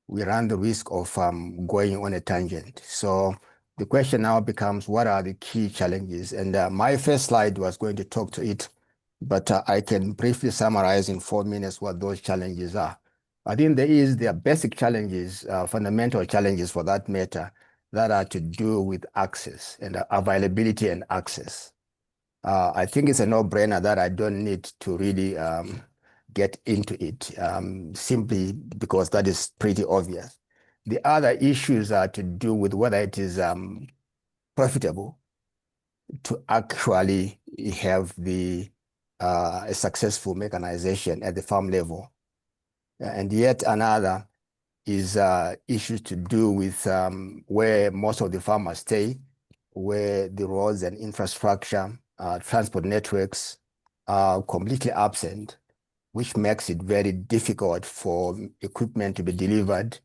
we run the risk of going on a tangent. So the question now becomes, what are the key challenges? And my first slide was going to talk to it, but I can briefly summarize in 4 minutes what those challenges are. I think there are basic challenges, fundamental challenges for that matter, that are to do with access and availability and access. I think it's a no-brainer that I don't need to really get into it, simply because that is pretty obvious. The other issues are to do with whether it is profitable to actually have a successful mechanization at the farm level. And yet another is issues to do with where most of the farmers stay, where the roads and infrastructure, transport networks are completely absent, which makes it very difficult for equipment to be delivered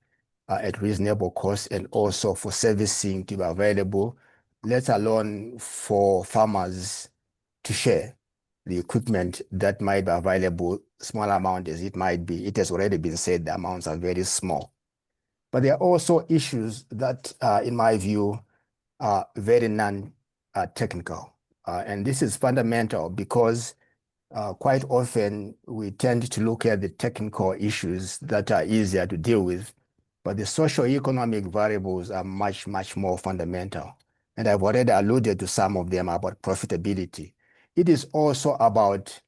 at reasonable cost, and also for servicing to be available, let alone for farmers to share the equipment that might be available, small amount as it might be. It has already been said the amounts are very small. But there are also issues that, in my view, are very non-technical. And this is fundamental because quite often we tend to look at the technical issues that are easier to deal with, but the socio-economic variables are much, much more fundamental. And I've already alluded to some of them about profitability. It is also about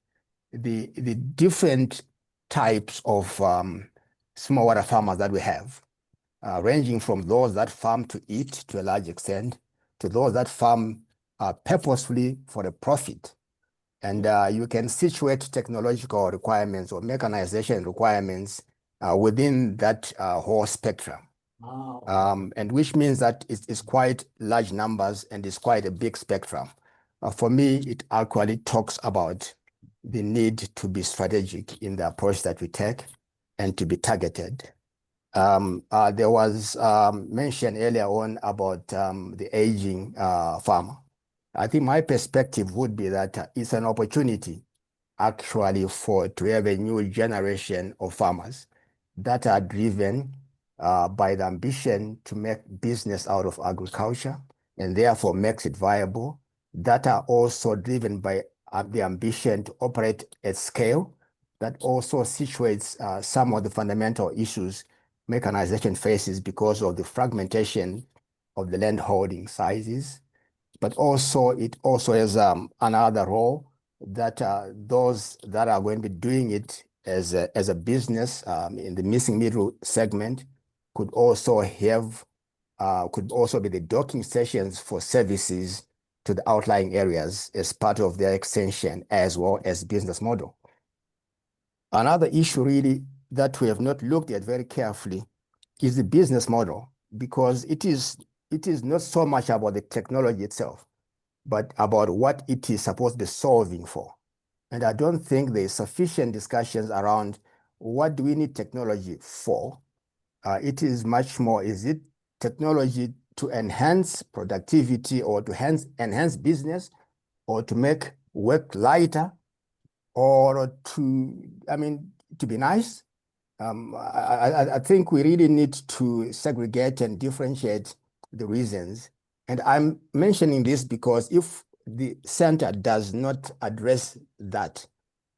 the different types of smallholder farmers that we have, ranging from those that farm to eat to a large extent, to those that farm purposefully for a profit. And you can situate technological requirements or mechanization requirements within that whole spectrum. And which means that it's quite large numbers and it's quite a big spectrum. For me, it actually talks about the need to be strategic in the approach that we take and to be targeted. There was mention earlier on about the aging farmer. I think my perspective would be that it's an opportunity actually to have a new generation of farmers that are driven by the ambition to make business out of agriculture and therefore makes it viable, that are also driven by the ambition to operate at scale, that also situates some of the fundamental issues mechanization faces because of the fragmentation of the land holding sizes. But also it also has another role that those that are going to be doing it as a business in the missing middle segment could also have could also be the docking stations for services to the outlying areas as part of their extension as well as business model. Another issue really that we have not looked at very carefully is the business model, because it is not so much about the technology itself, but about what it is supposed to be solving for. And I don't think there's sufficient discussions around what do we need technology for. It is much more, is it technology to enhance productivity or to enhance business or to make work lighter or to be nice? I think we really need to segregate and differentiate the reasons. And I'm mentioning this because if the center does not address that,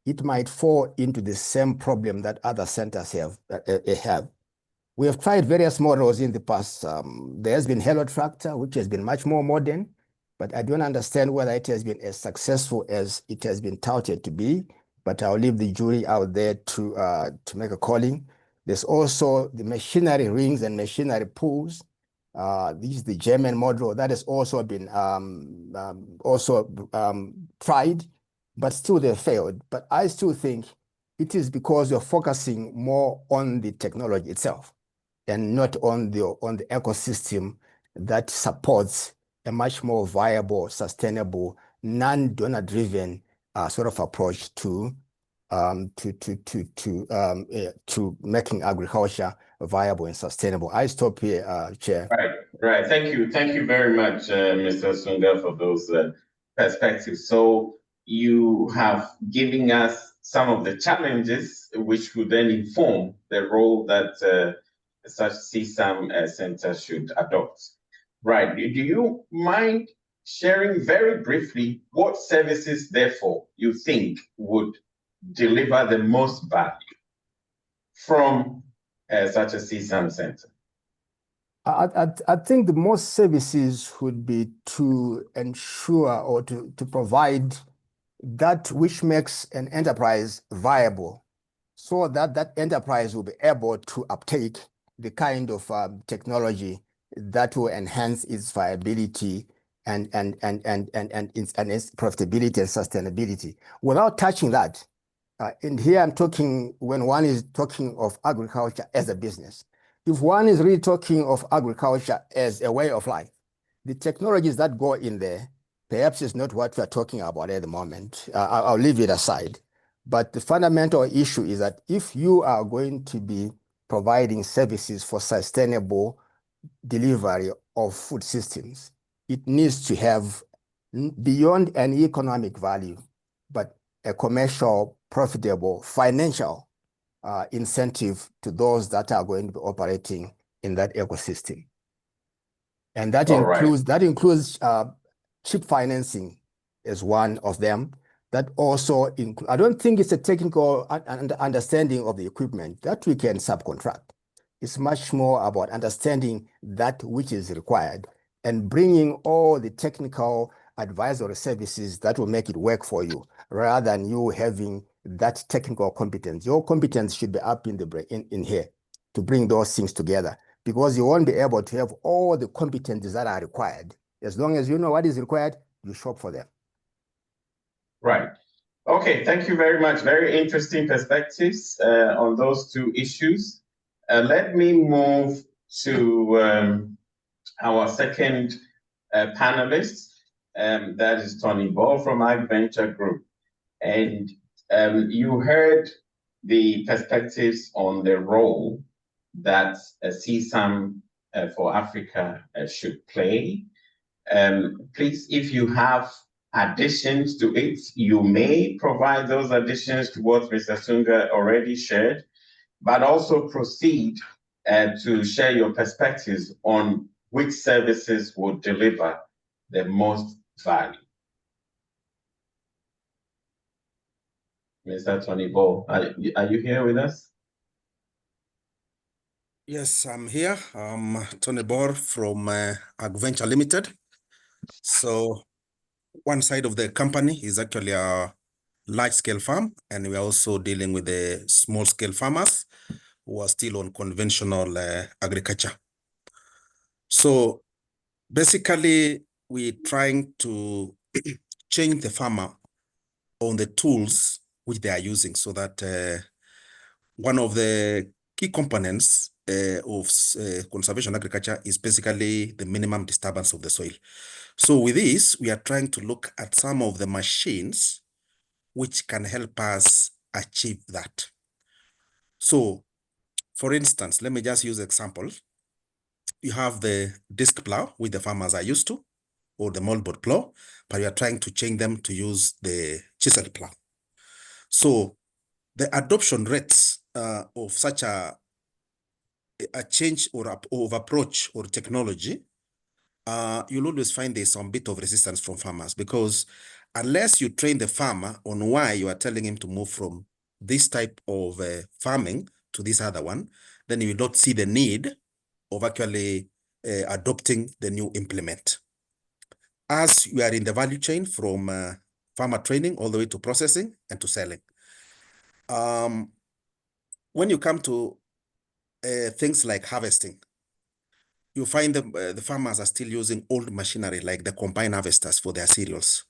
it might fall into the same problem that other centers have. We have tried various models in the past. There has been Hello Tractor, which has been much more modern, but I don't understand whether it has been as successful as it has been touted to be. But I'll leave the jury out there to make a calling. There's also the machinery rings and machinery pools. This is the German model that has also been tried, but still they failed. But I still think it is because you're focusing more on the technology itself and not on the ecosystem that supports a much more viable, sustainable, non-donor-driven sort of approach to making agriculture viable and sustainable. I stop here, Chair. Right. Thank you very much, Mr. Sunga, for those perspectives. So you have given us some of the challenges which would then inform the role that such CSAM center should adopt. Right, do you mind sharing very briefly what services, therefore, you think would deliver the most value from such a CSAM center? I think the most services would be to ensure or to provide that which makes an enterprise viable, so that that enterprise will be able to uptake the kind of technology that will enhance its viability and its profitability and sustainability. Without touching that, and here I'm talking when one is talking of agriculture as a business. If one is really talking of agriculture as a way of life, the technologies that go in there perhaps is not what we're talking about at the moment. I'll leave it aside. But the fundamental issue is that if you are going to be providing services for sustainable delivery of food systems, it needs to have beyond an economic value, but a commercial, profitable, financial incentive to those that are going to be operating in that ecosystem. And that includes chip financing as one of them. That also I don't think it's a technical understanding of the equipment that we can subcontract. It's much more about understanding that which is required and bringing all the technical advisory services that will make it work for you, rather than you having that technical competence. Your competence should be up in here to bring those things together, because you won't be able to have all the competencies that are required. As long as you know what is required, you shop for them. Right. Okay, thank you very much. Very interesting perspectives on those two issues. Let me move to our second panelist, that is Tony Ball from AgVenture Group. And you heard the perspectives on the role that CSAM for Africa should play. Please, if you have additions to it, you may provide those additions to what Mr. Sunga already shared, but also proceed to share your perspectives on which services would deliver the most value. Mr. Tony Ball, are you here with us? Yes, I'm here. I'm Tony Ball from AgVenture Limited. So one side of the company is actually a large-scale farm, and we're also dealing with the small-scale farmers who are still on conventional agriculture. So basically, we're trying to change the farmer on the tools which they are using, so that one of the key components of conservation agriculture is basically the minimum disturbance of the soil. So with this, we are trying to look at some of the machines which can help us achieve that. So, for instance, let me just use an example. You have the disc plow, which the farmers are used to, or the moldboard plow, but we are trying to change them to use the chisel plow. So the adoption rates of such a change or of approach or technology, you'll always find there's some bit of resistance from farmers, because unless you train the farmer on why you are telling him to move from this type of farming to this other one, then you will not see the need of actually adopting the new implement. As you are in the value chain from farmer training all the way to processing and to selling. When you come to things like harvesting, you find the farmers are still using old machinery like the combine harvesters for their cereals.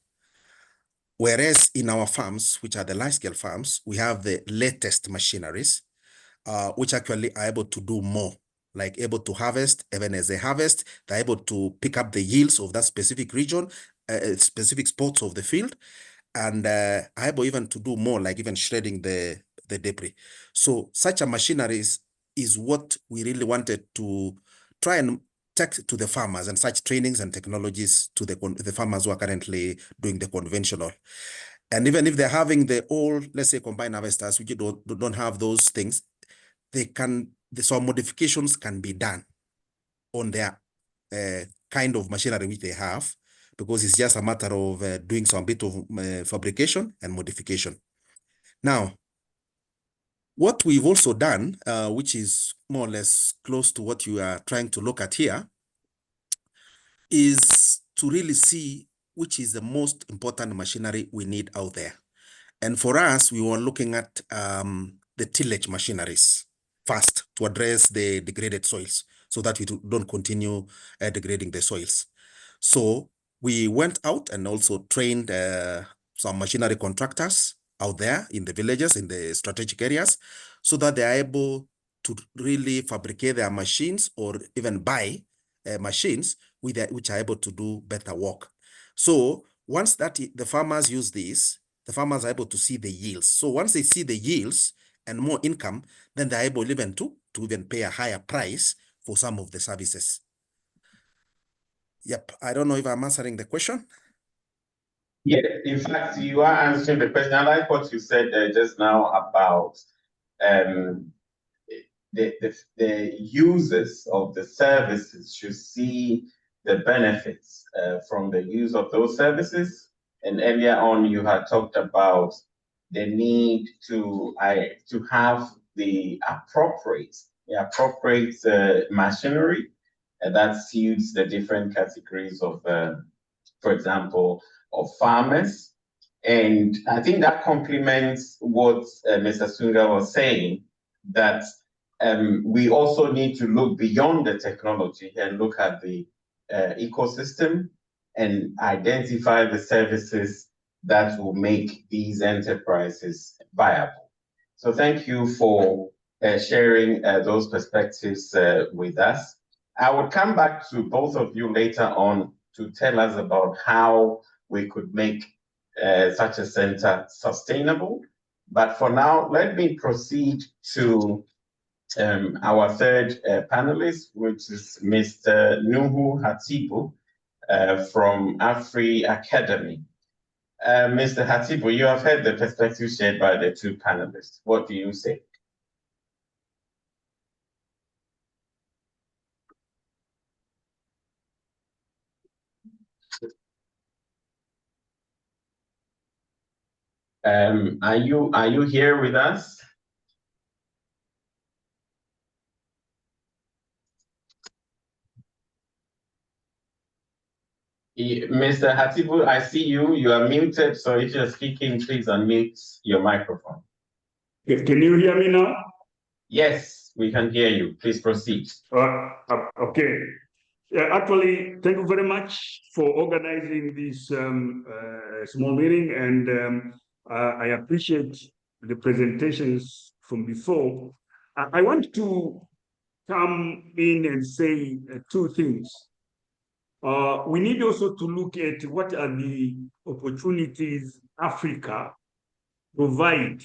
Whereas in our farms, which are the large-scale farms, we have the latest machineries, which actually are able to do more, like able to harvest. Even as they harvest, they're able to pick up the yields of that specific region, specific spots of the field, and are able even to do more, like even shredding the debris. So such a machinery is what we really wanted to try and take to the farmers, and such trainings and technologies to the farmers who are currently doing the conventional. And even if they're having the old, let's say, combined harvesters, which don't have those things, some modifications can be done on their kind of machinery which they have, because it's just a matter of doing some bit of fabrication and modification. Now, what we've also done, which is more or less close to what you are trying to look at here, is to really see which is the most important machinery we need out there. And for us, we were looking at the tillage machineries first to address the degraded soils so that we don't continue degrading the soils. So we went out and also trained some machinery contractors out there in the villages, in the strategic areas, so that they are able to really fabricate their machines or even buy machines which are able to do better work. So once that the farmers use this, the farmers are able to see the yields. So once they see the yields and more income, then they're able even to even pay a higher price for some of the services. Yep, I don't know if I'm answering the question. Yeah, in fact, you are answering the question. I like what you said just now about the users of the services should see the benefits from the use of those services. And earlier on, you had talked about the need to have the appropriate machinery that suits the different categories of, for example, of farmers. And I think that complements what Mr. Sunga was saying, that we also need to look beyond the technology and look at the ecosystem and identify the services that will make these enterprises viable. So thank you for sharing those perspectives with us. I will come back to both of you later on to tell us about how we could make such a center sustainable. But for now, let me proceed to our third panelist, which is Mr. Nuhu Hatibu from Afri Academy. Mr. Hatibu, you have heard the perspective shared by the two panelists. What do you say? Are you here with us? Mr. Hatibu, I see you. You are muted, so if you're speaking, please unmute your microphone. Can you hear me now? Yes, we can hear you. Please proceed. Okay. Actually, thank you very much for organizing this small meeting, and I appreciate the presentations from before. I want to come in and say two things. We need also to look at what are the opportunities Africa provide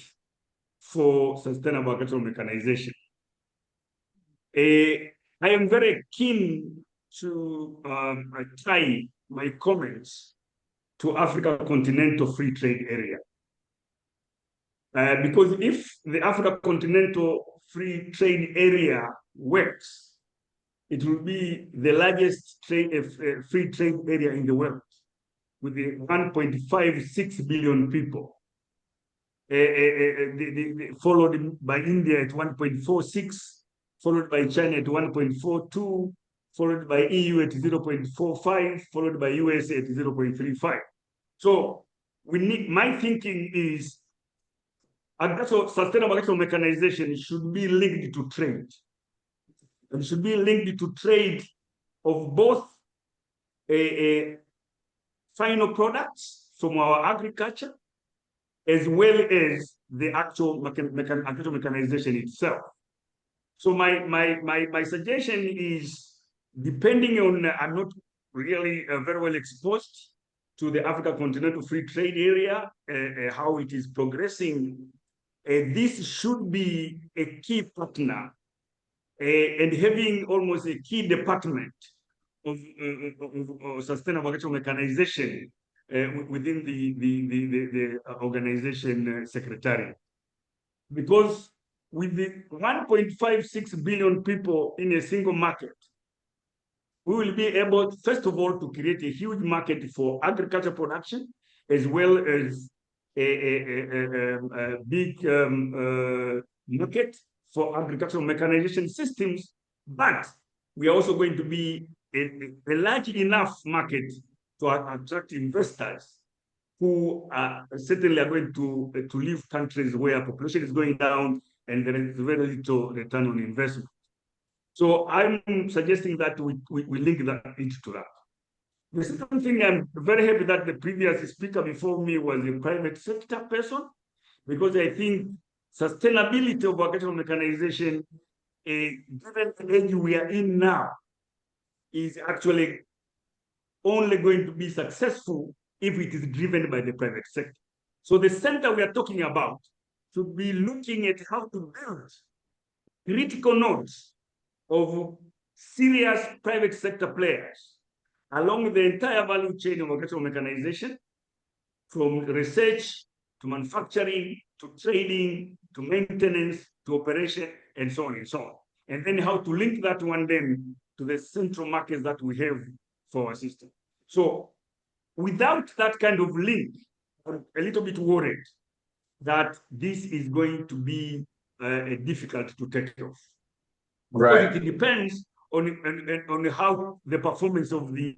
for sustainable agricultural mechanization. I am very keen to tie my comments to Africa Continental Free Trade Area. Because if the Africa Continental Free Trade Area works, it will be the largest free trade area in the world, with 1.56 billion people, followed by India at 1.46, followed by China at 1.42, followed by EU at 0.45, followed by US at 0.35. So we need, my thinking is, sustainable agricultural mechanization should be linked to trade. It should be linked to trade of both final products from our agriculture, as well as the actual agricultural mechanization itself. So my suggestion is, depending on, I'm not really very well exposed to the Africa Continental Free Trade Area, how it is progressing. This should be a key partner and having almost a key department of sustainable agricultural mechanization within the organization secretariat. Because with the 1.56 billion people in a single market, we will be able, first of all, to create a huge market for agriculture production, as well as a big market for agricultural mechanization systems. But we are also going to be a large enough market to attract investors who certainly are going to leave countries where population is going down and there is very little return on investment. So I'm suggesting that we link that into that. The second thing, I'm very happy that the previous speaker before me was a private sector person, because I think sustainability of agricultural mechanization, given the age we are in now, is actually only going to be successful if it is driven by the private sector. So the center we are talking about should be looking at how to build critical nodes of serious private sector players along the entire value chain of agricultural mechanization, from research to manufacturing to trading to maintenance to operation and so on and so on. And then how to link that one then to the central markets that we have for our system. So without that kind of link, I'm a little bit worried that this is going to be difficult to take off. Right. Because it depends on how the performance of the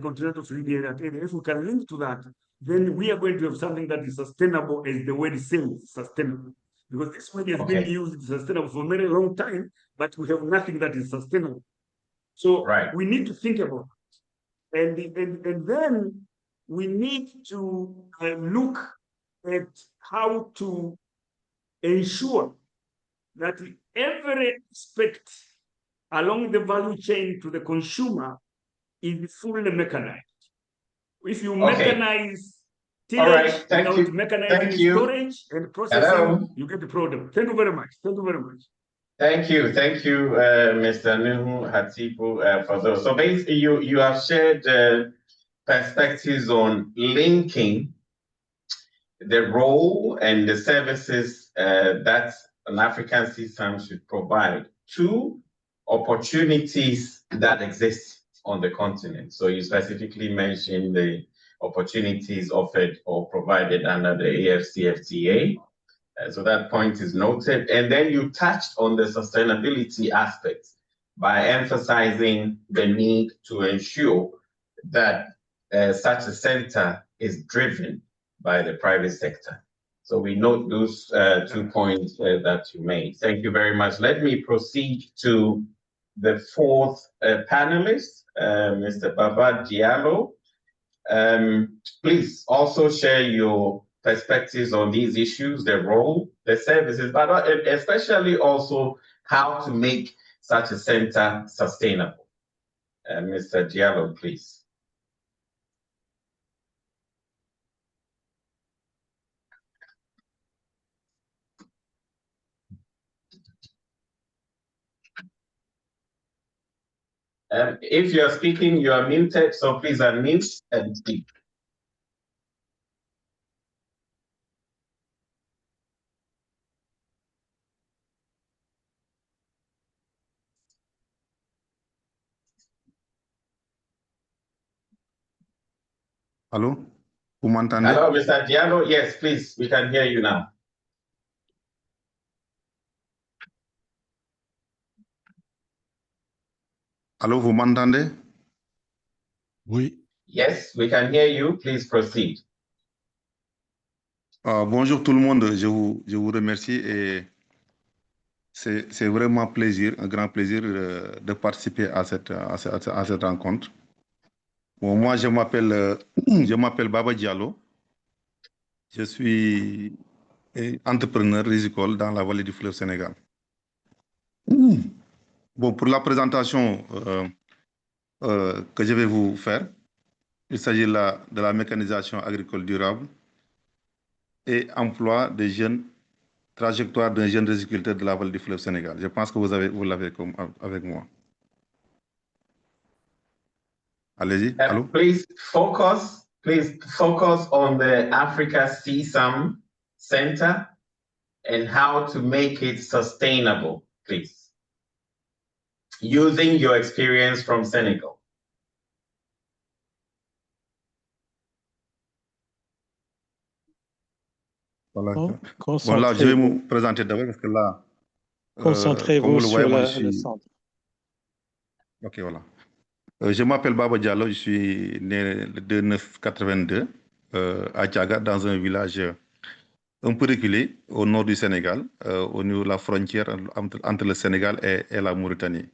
continental free area. If we can link to that, then we are going to have something that is sustainable, as the word says, sustainable. Because this word has been used sustainable for a very long time, but we have nothing that is sustainable. So we need to think about it. And then we need to look at how to ensure that every aspect along the value chain to the consumer is fully mechanized. If you mechanize tillage without mechanizing storage and processing, you get the product. Thank you very much. Thank you very much. Thank you, Mr. Nuhu Hatibu, for those. So basically, you have shared perspectives on linking the role and the services that an African system should provide to opportunities that exist on the continent. So you specifically mentioned the opportunities offered or provided under the AFCFTA. So that point is noted. And then you touched on the sustainability aspects by emphasizing the need to ensure that such a center is driven by the private sector. So we note those 2 points that you made. Thank you very much. Let me proceed to the fourth panelist, Mr. Baba Diallo. Please also share your perspectives on these issues, the role, the services, but especially also how to make such a center sustainable. Mr. Diallo, please. If you are speaking, you are muted, so please unmute and speak. Hello, vous m'entendez? Hello, Mr. Diallo. Yes, please, we can hear you now. Allô, vous m'entendez? Oui. Yes, we can hear you. Please proceed. Bonjour tout le monde, je vous remercie et c'est vraiment un grand plaisir de participer à cette rencontre. Bon, moi, je m'appelle Baba Diallo. Je suis entrepreneur risicole dans la vallée du fleuve Sénégal. Bon, pour la présentation que je vais vous faire, il s'agit là de la mécanisation agricole durable et emploi des jeunes, trajectoire d'un jeune riziculteur de la vallée du fleuve Sénégal. Je pense que vous l'avez avec moi. Allez-y, allô? Please focus please focus on the Africa CSAM Center and how to make it sustainable, please, using your experience from Senegal. Voilà. Bon, là, je vais me présenter d'abord parce que là, concentrez-vous sur moi, le centre. Ok, voilà. Je m'appelle Baba Diallo, je suis né le 2/9/82 à Diaga, dans un village un peu reculé au nord du Sénégal, au niveau de la frontière entre le Sénégal et la Mauritanie.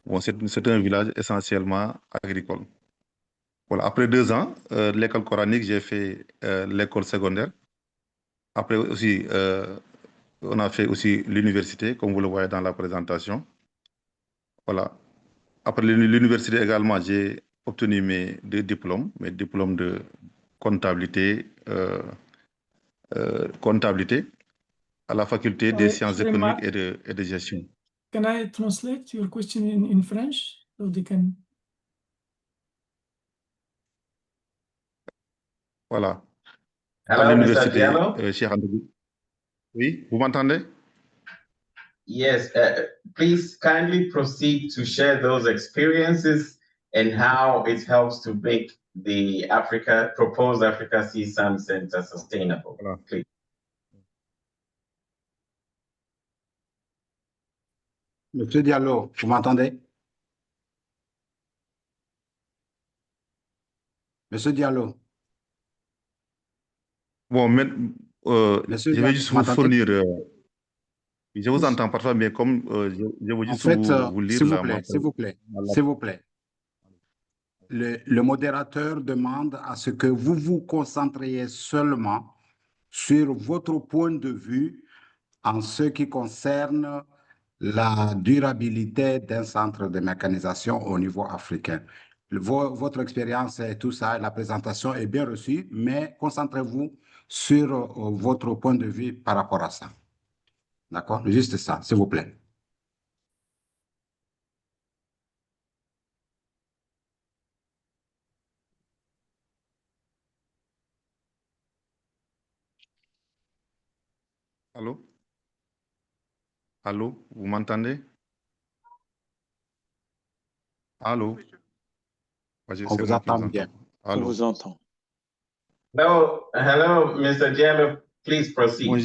Bon, c'est un village essentiellement agricole. Voilà. Après 2 ans, l'école coranique, j'ai fait l'école secondaire. Après aussi, on a fait aussi l'université, comme vous le voyez dans la présentation. Voilà. Après l'université également, j'ai obtenu mes 2 diplômes, mes diplômes de comptabilité, à la faculté des sciences économiques et de gestion. Can I translate your question in French so they can? Voilà. Hello, À l'université Mr. Cheikh Anta Diop. Oui, vous m'entendez? Yes, please kindly proceed to share those experiences and how it helps to make the proposed Africa CSAM Center sustainable. Voilà. Please. Monsieur Diallo, vous m'entendez? Monsieur Diallo. Bon, mais, Monsieur je vais Diallo, juste vous vous m'entendez? fournir. Je vous entends parfois, mais comme je veux En juste fait, vous lire s'il vous la plaît, s'il vous plaît, la- s'il vous plaît. Le modérateur demande à ce que vous vous concentriez seulement sur votre point de vue en ce qui concerne la durabilité d'un centre de mécanisation au niveau africain. Votre expérience et tout ça, la présentation est bien reçue, mais concentrez-vous sur votre point de vue par rapport à ça. D'accord? Juste ça, s'il vous plaît. Allô? Allô? Vous m'entendez? Allô? Vas-y, On c'est vous moi qui entend vous bien. entends. On Allô? vous entend. Hello, Mr. Diallo, please proceed. Bon,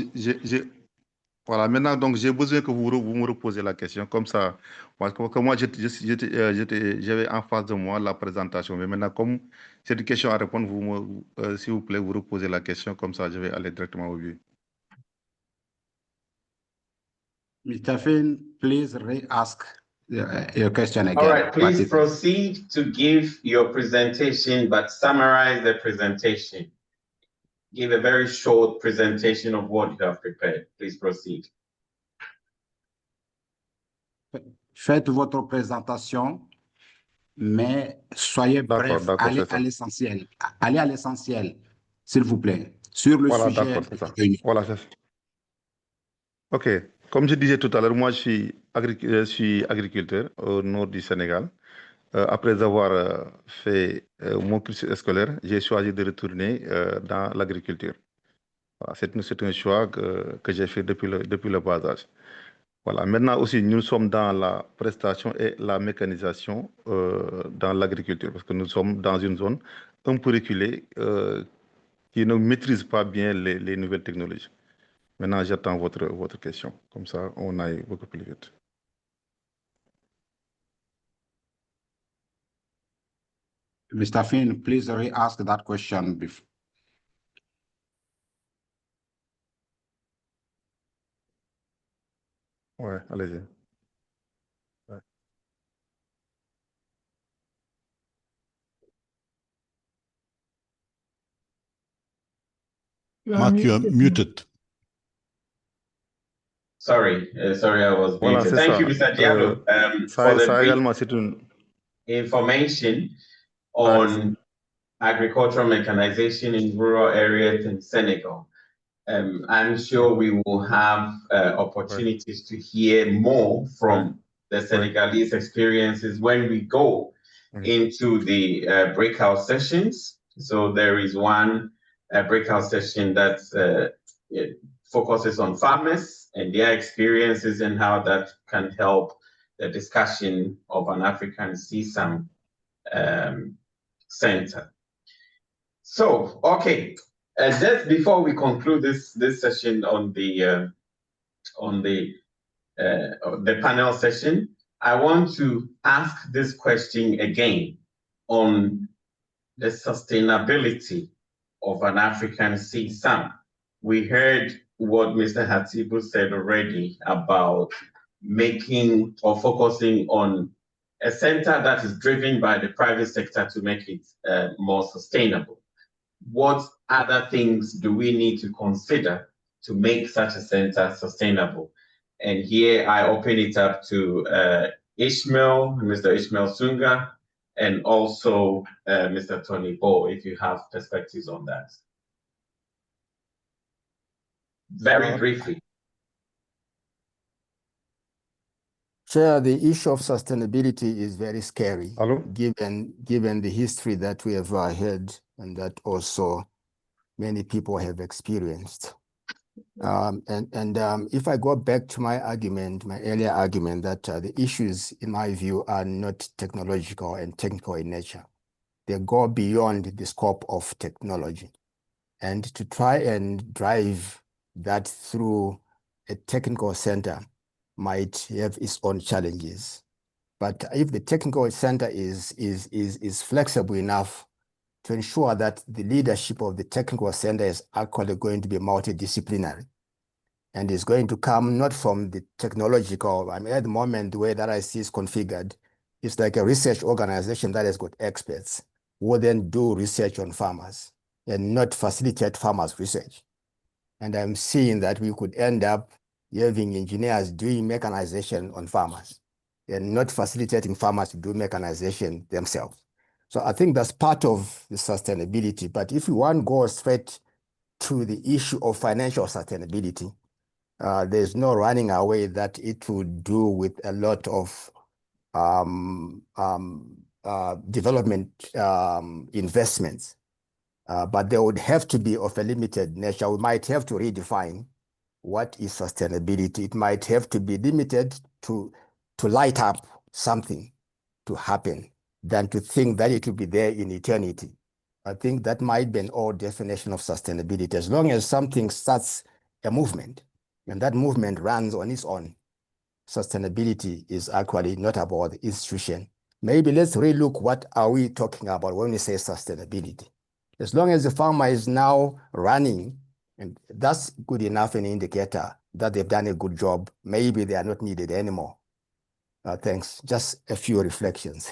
voilà, maintenant, donc, j'ai besoin que vous me reposez la question, comme ça, parce que moi, j'avais en face de moi la présentation, mais maintenant, comme c'est une question à répondre, s'il vous plaît, vous reposez la question, comme ça, je vais aller directement au but. Mr. Finn, please re-ask your question again. All right, please proceed to give your presentation, but summarize the presentation. Give a very short presentation of what you have prepared. Please proceed. Faites votre présentation, mais soyez bref. Allez à l'essentiel. Allez à l'essentiel, s'il vous plaît, sur le Voilà, sujet. d'accord, c'est ça. Voilà, c'est ça. OK. Comme je disais tout à l'heure, moi, je suis agriculteur au nord du Sénégal. Après avoir fait mon cursus scolaire, j'ai choisi de retourner dans l'agriculture. Voilà, c'est un choix que j'ai fait depuis le bas âge. Voilà. Maintenant aussi, nous sommes dans la prestation et la mécanisation dans l'agriculture, parce que nous sommes dans une zone un peu reculée qui ne maîtrise pas bien les nouvelles technologies. Maintenant, j'attends votre question. Comme ça, on aille beaucoup plus vite. Mr. Finn, please re-ask that question before. Ouais, allez-y. Ouais. Mark, you are muted. Sorry, I was Voilà, muted. c'est Thank ça. you, Mr. Diallo, Ça for the brief également, c'est une information on agricultural mechanization in rural areas in Senegal. I'm sure we will have opportunities to hear more from the Senegalese experiences when we go into the breakout sessions. So there is one breakout session that it focuses on farmers and their experiences and how that can help the discussion of an African CSAM center. So, okay, just before we conclude this session on the panel session, I want to ask this question again on the sustainability of an African CSAM. We heard what Mr. Hatibu said already about making or focusing on a center that is driven by the private sector to make it more sustainable. What other things do we need to consider to make such a center sustainable? And here I open it up to Mr. Ishmael Sunga, and also Mr. Tony Bo, if you have perspectives on that. Very briefly. Chair, the issue of sustainability is very scary, given the history that we have had and that also many people have experienced. If I go back to my argument, my earlier argument, that the issues, in my view, are not technological and technical in nature. They go beyond the scope of technology. And to try and drive that through a technical center might have its own challenges. But if the technical center is flexible enough to ensure that the leadership of the technical center is actually going to be multidisciplinary and is going to come not from the technological, at the moment, the way that I see is configured, it's like a research organization that has got experts who then do research on farmers and not facilitate farmers' research. And I'm seeing that we could end up having engineers doing mechanization on farmers and not facilitating farmers to do mechanization themselves. So I think that's part of the sustainability. But if you want to go straight to the issue of financial sustainability, there's no running away that it would do with a lot of development investments. But they would have to be of a limited nature. We might have to redefine what is sustainability. It might have to be limited to light up something to happen than to think that it will be there in eternity. I think that might be an old definition of sustainability. As long as something starts a movement and that movement runs on its own, sustainability is actually not about the institution. Maybe let's relook what are we talking about when we say sustainability. As long as the farmer is now running, and that's good enough an indicator that they've done a good job, maybe they are not needed anymore. Thanks. Just a few reflections.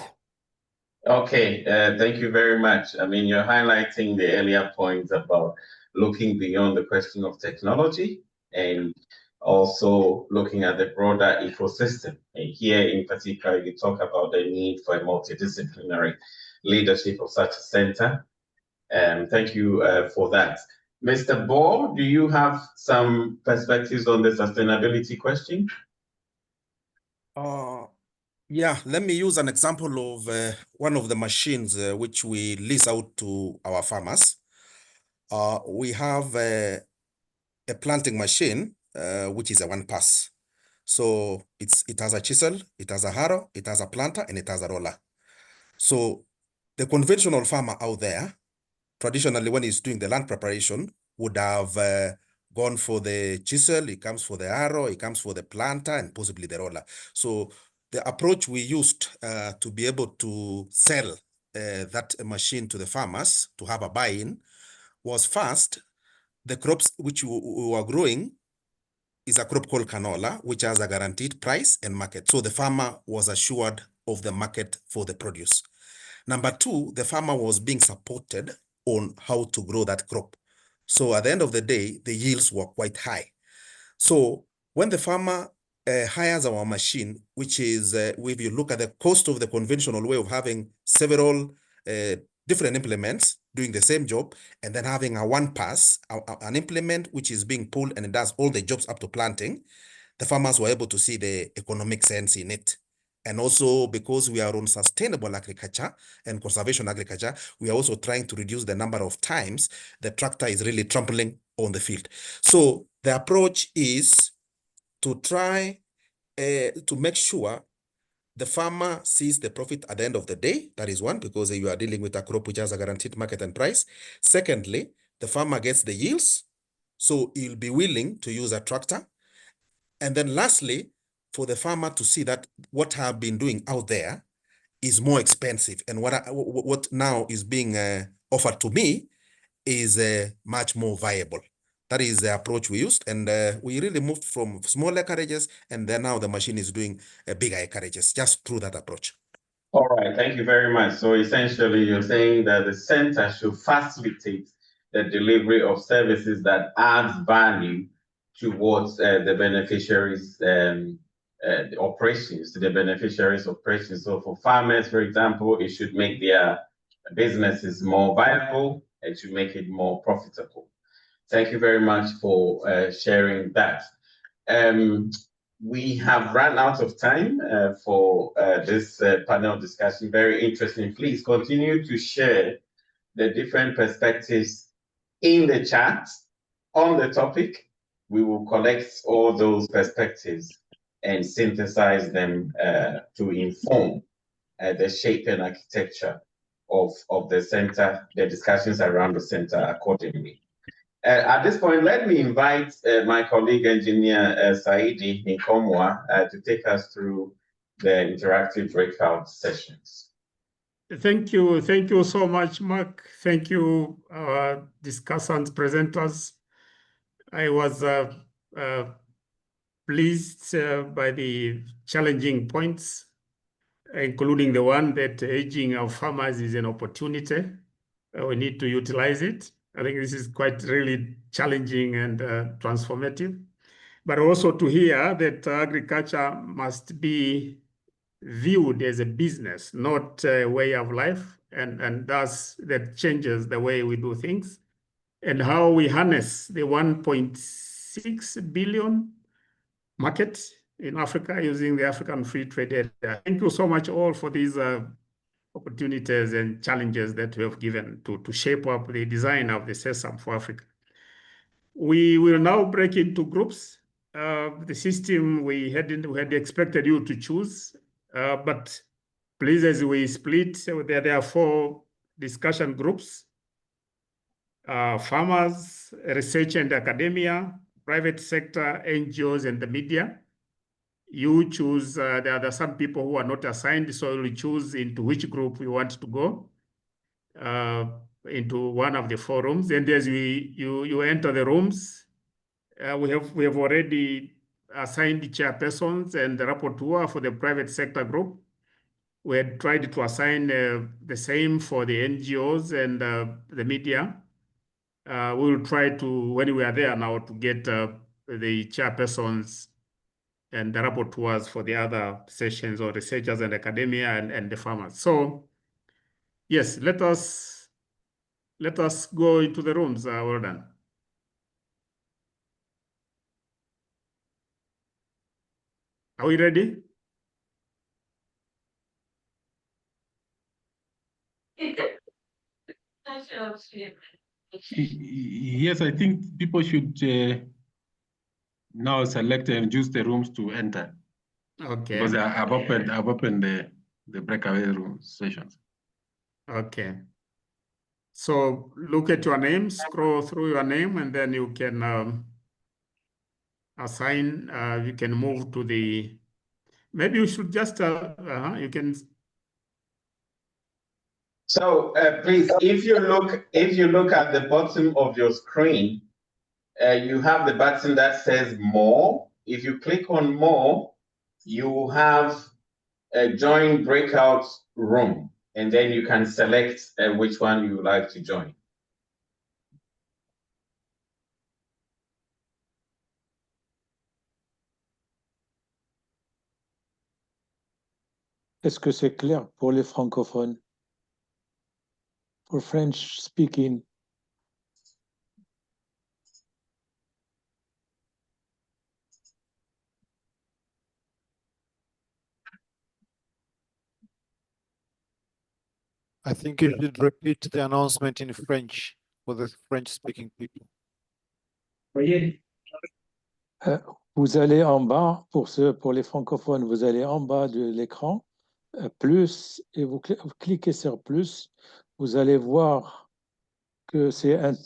Okay, thank you very much. I mean, you're highlighting the earlier points about looking beyond the question of technology and also looking at the broader ecosystem. And here in particular, you talk about the need for a multidisciplinary leadership of such a center. Thank you for that. Mr. Bo, do you have some perspectives on the sustainability question? Yeah, let me use an example of one of the machines which we lease out to our farmers. We have a planting machine, which is a one pass. So it has a chisel, it has a harrow, it has a planter, and it has a roller. So the conventional farmer out there, traditionally when he's doing the land preparation, would have gone for the chisel, he comes for the harrow, he comes for the planter, and possibly the roller. So the approach we used to be able to sell that machine to the farmers to have a buy-in was first, the crops which we were growing is a crop called canola, which has a guaranteed price and market. So the farmer was assured of the market for the produce. Number two, the farmer was being supported on how to grow that crop. So at the end of the day, the yields were quite high. So when the farmer hires our machine, which is, if you look at the cost of the conventional way of having several different implements doing the same job, and then having a one pass, an implement which is being pulled and it does all the jobs up to planting, the farmers were able to see the economic sense in it. And also because we are on sustainable agriculture and conservation agriculture, we are also trying to reduce the number of times the tractor is really trampling on the field. So the approach is to try to make sure the farmer sees the profit at the end of the day. That is one, because you are dealing with a crop which has a guaranteed market and price. Secondly, the farmer gets the yields, so he'll be willing to use a tractor. And then lastly, for the farmer to see that what I've been doing out there is more expensive, and what now is being offered to me is much more viable. That is the approach we used, and we really moved from small acreages, and then now the machine is doing bigger acreages just through that approach. All right, thank you very much. So essentially, you're saying that the center should facilitate the delivery of services that adds value towards the beneficiaries' operations, to the beneficiaries' operations. So for farmers, for example, it should make their businesses more viable. It should make it more profitable. Thank you very much for sharing that. We have run out of time for this panel discussion. Very interesting. Please continue to share the different perspectives in the chat on the topic. We will collect all those perspectives and synthesize them to inform the shape and architecture of the center, the discussions around the center accordingly. At this point, let me invite my colleague, Engineer Saidi Nkomwa, to take us through the interactive breakout sessions. Thank you. Thank you so much, Mark. Thank you, our discussants, presenters. I was pleased by the challenging points, including the one that aging of farmers is an opportunity. We need to utilize it. I think this is quite really challenging and transformative. But also to hear that agriculture must be viewed as a business, not a way of life, and thus that changes the way we do things and how we harness the 1.6 billion market in Africa using the African Free Trade Area. Thank you so much all for these opportunities and challenges that we have given to shape up the design of the CESAM for Africa. We will now break into groups. The system we had expected you to choose, but please, as we split, so there are 4 discussion groups: farmers, research and academia, private sector, NGOs, and the media. You choose, there are some people who are not assigned, so we choose into which group we want to go, into one of the 4 rooms. And as you enter the rooms, we have already assigned the chairpersons and the rapporteur for the private sector group. We had tried to assign the same for the NGOs and the media. We will try to, when we are there now, to get the chairpersons and the rapporteurs for the other sessions, or researchers and academia and the farmers. So yes, let us go into the rooms. Well done. Are we ready? Yes, I think people should now select and choose the rooms to enter. Okay. Because I've opened the breakaway room sessions. Okay. So look at your name, scroll through your name, and then you can assign. You can move to the. Maybe you should just you can. So please, if you look at the bottom of your screen, you have the button that says More. If you click on More, you have a Join Breakout Room, and then you can select which one you would like to join. Est-ce que c'est clair pour les francophones? For French speaking. I think you should repeat the announcement in French for the French-speaking people. Vous allez en bas, pour les francophones, vous allez en bas de l'écran, plus, et vous cliquez sur plus, vous allez voir que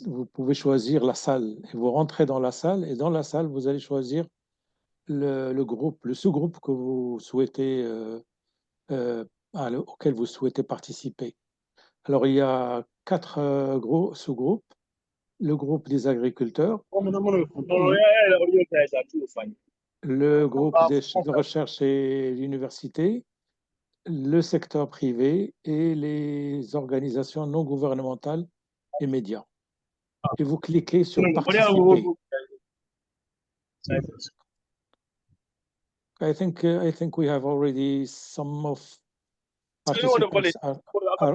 vous pouvez choisir la salle. Et vous rentrez dans la salle, et dans la salle, vous allez choisir le groupe, le sous-groupe que vous souhaitez, auquel vous souhaitez participer. Alors, il y a 4 gros sous-groupes. Le groupe des agriculteurs, le groupe de recherche et l'université, le secteur privé et les organisations non gouvernementales et médias. Et vous cliquez sur participer. I think we have already some of participants are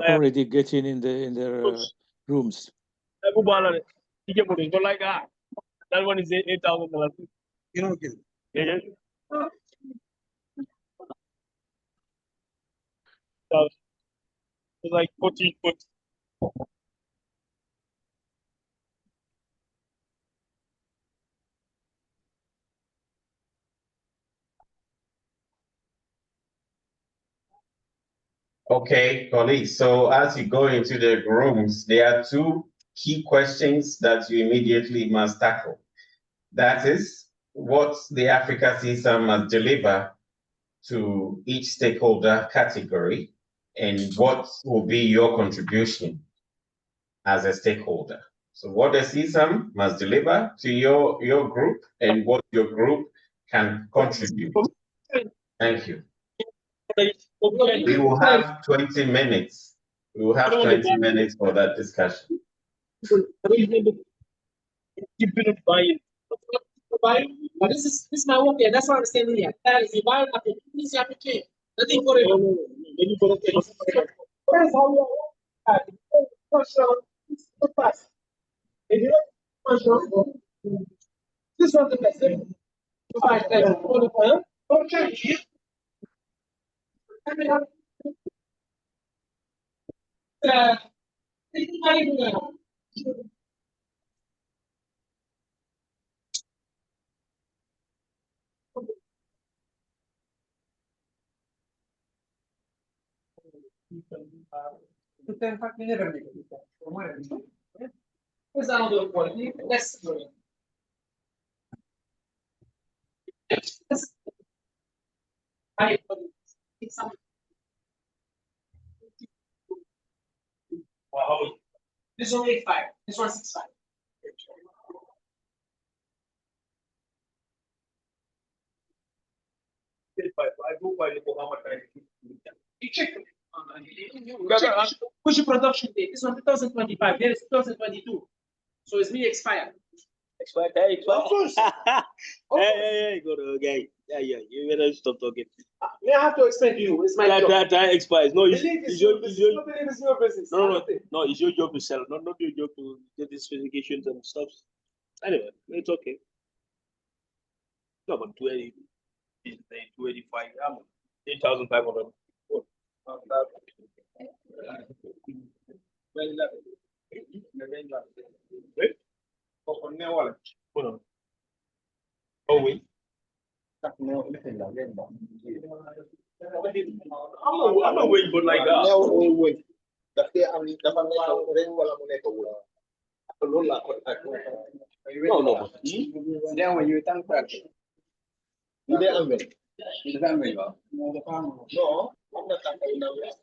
already getting in their rooms. That one is $8,000. You know, yeah. It's like 14 foot. Okay, colleagues. So as you go into the rooms, there are 2 key questions that you immediately must tackle. That is, what the Africa CSAM must deliver to each stakeholder category, and what will be your contribution as a stakeholder. So what the CSAM must deliver to your group, and what your group can contribute. Thank you. We will have 20 minutes. We will have 20 minutes for that discussion. But this is my work here. That's what I'm saying here. That is the buy this application. Nothing for it. That's how we are. This one the best. Wow. This one 8.5. This one 6.5. I go by the Muhammad. You check. Push your production date. This one 2025. There is 2022. So it's me expired. Expired. Of course. Hey, good guy. Yeah. You better stop talking. I have to explain to you. It's my job. That expires. No, it's your business. No, it's your job to sell, not your job to get the specifications and stuff. Anyway, it's okay. No, but 285. 8,500. Oh, wait. I'm not waiting, but like that. No. Then when you think that, you didn't wait. You didn't wait. No, I'm not talking about that.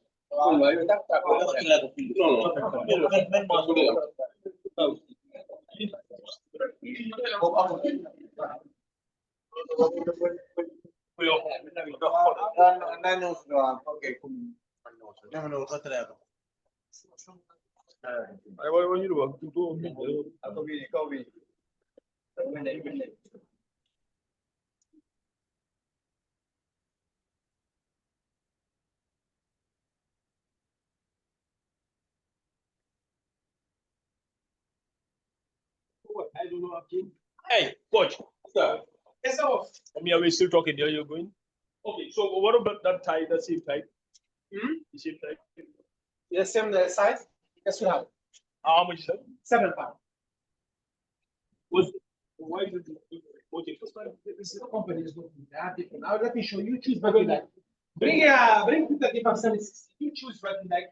I don't know. Hey, coach. Sir. Yes, sir. I mean, are we still talking there? You're going? Okay, so what about that tie, the same type? The same type? The same size? Yes, we have. How much is that? 7 pounds. Why did you This is the company is looking at different. Now let me show you. Choose bring 30%. You choose button like.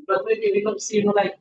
But maybe we don't see like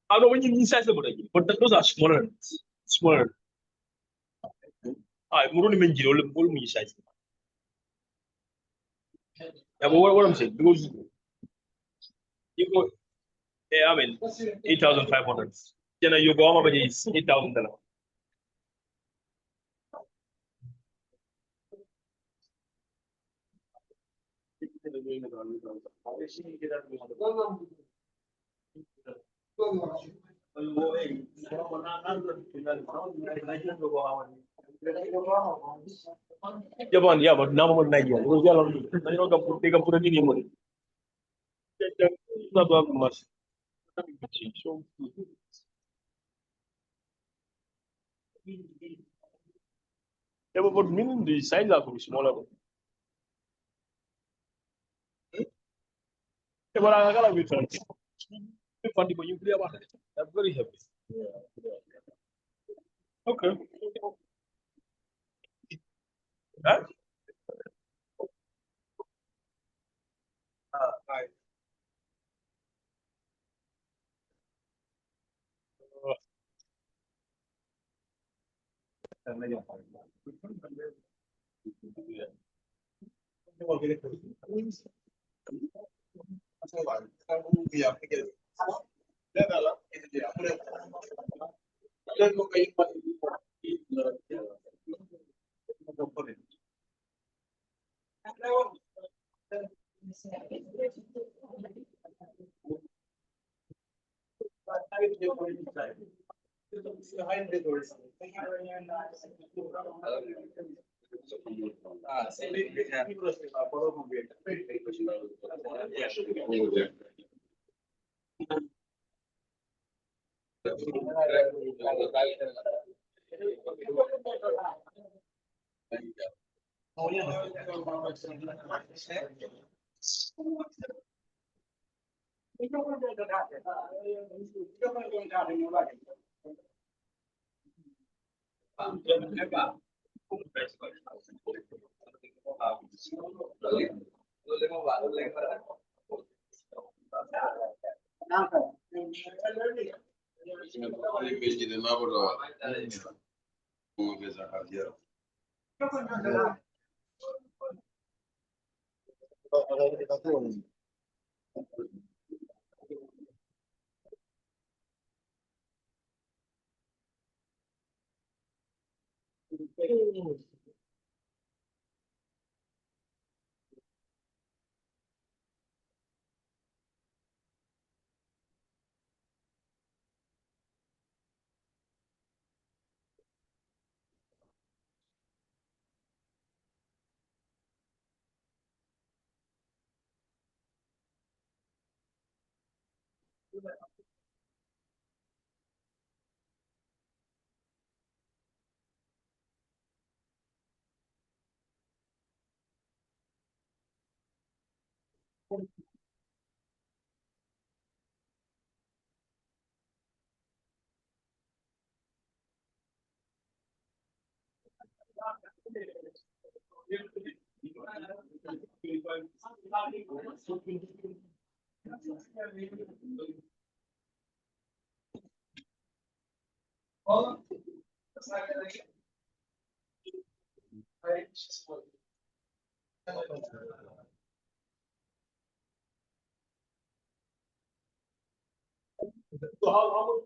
I don't know when you size them, but those are smaller. Smaller. I more only mean all me size. Yeah, but what I'm saying, because you go, I mean, 8,500. Then you go, how much is $8,000? Japan, yeah, but now I'm Nigeria. Because they can put it in money. Not that much. Yeah, but meaning the size are pretty smaller. Yeah, but I gotta be funny. Funny, but you clear about it. I'm very happy. Okay. Huh? Right. So how much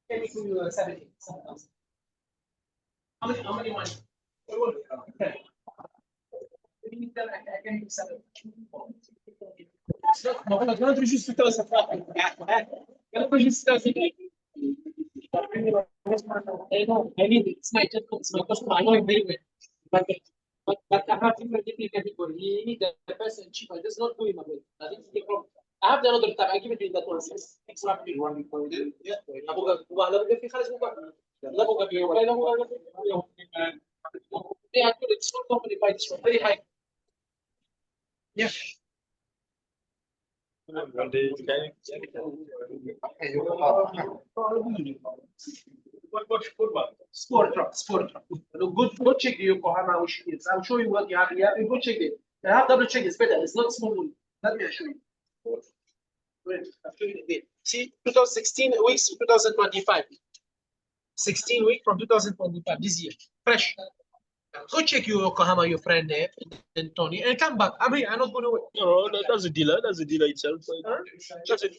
can you do 70? How many money? Okay. I can do 7. No, não registrou essa frase. Ela não registrou essa frase. I mean, it's my customer. I know him very well. But I have different category. He need the person cheap. I just not do him away. I think the problem. I have the another time. I give it to that one. Extra big one. Yeah. They are good. It's not company by this one. Very high. Yeah. Sport truck. Go check the Yokohama which is. I'll show you what you have. Yeah, go check it. I have double check. It's better. It's not small one. Let me show you. Wait, I'll show you the date. See, 2016 weeks, 2025. 16 weeks from 2025 this year. Fresh. Go check your Yokohama, your friend there, and Tony, and come back. I'm not going to wait. No, that's the dealer. That's the dealer itself.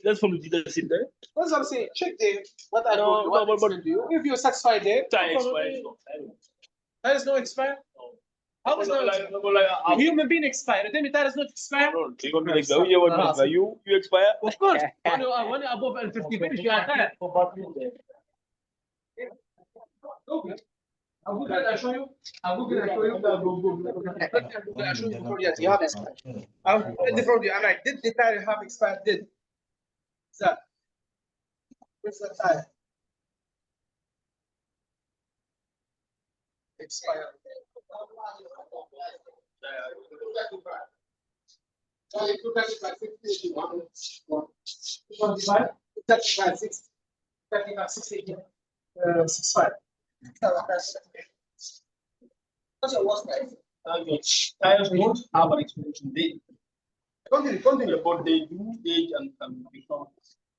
That's from the dealer in there. What's I'm saying? Check there. What I told you. What you. If you're satisfied there, that is no expire. How is not? Human being expired. Then that is not expired. You expire. Of course. When you're above 50 finish, you are there. Okay. I'll Google it, I'll show you. I'll show you before you have expired. I'll put it before you. I'm like, did the tire have expired? Did. That. Where's the tire? Expired. What's your worst price? Tires don't have an expiration date. Continue. But they do age and can become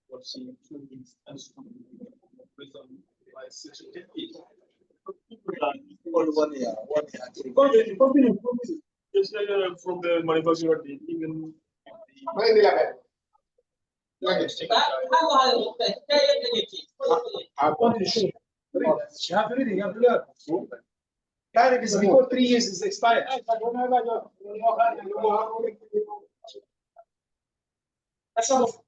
what's in 2 weeks and based on by 6 to 10 years. Continue. Just from the manufacturer, even Tire is before 3 years is expired. That's all.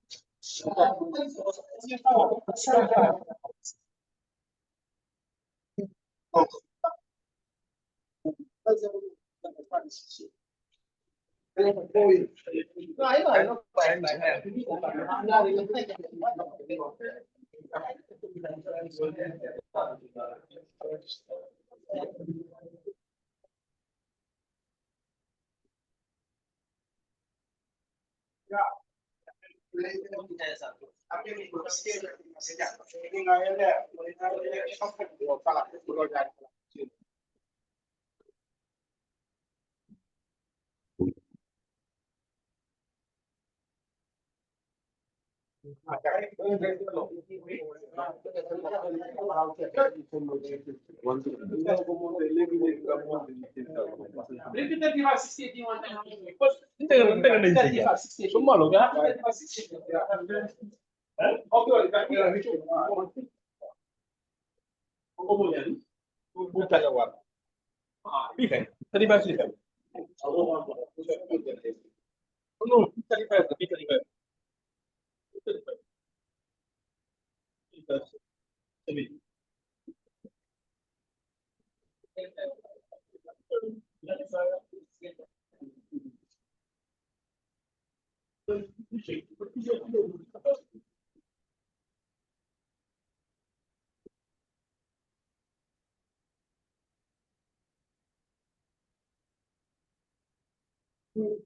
What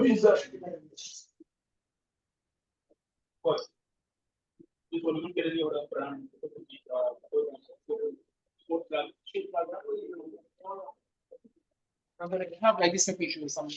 is that? What? This one, look at any other brand. I'm gonna have like this picture with some.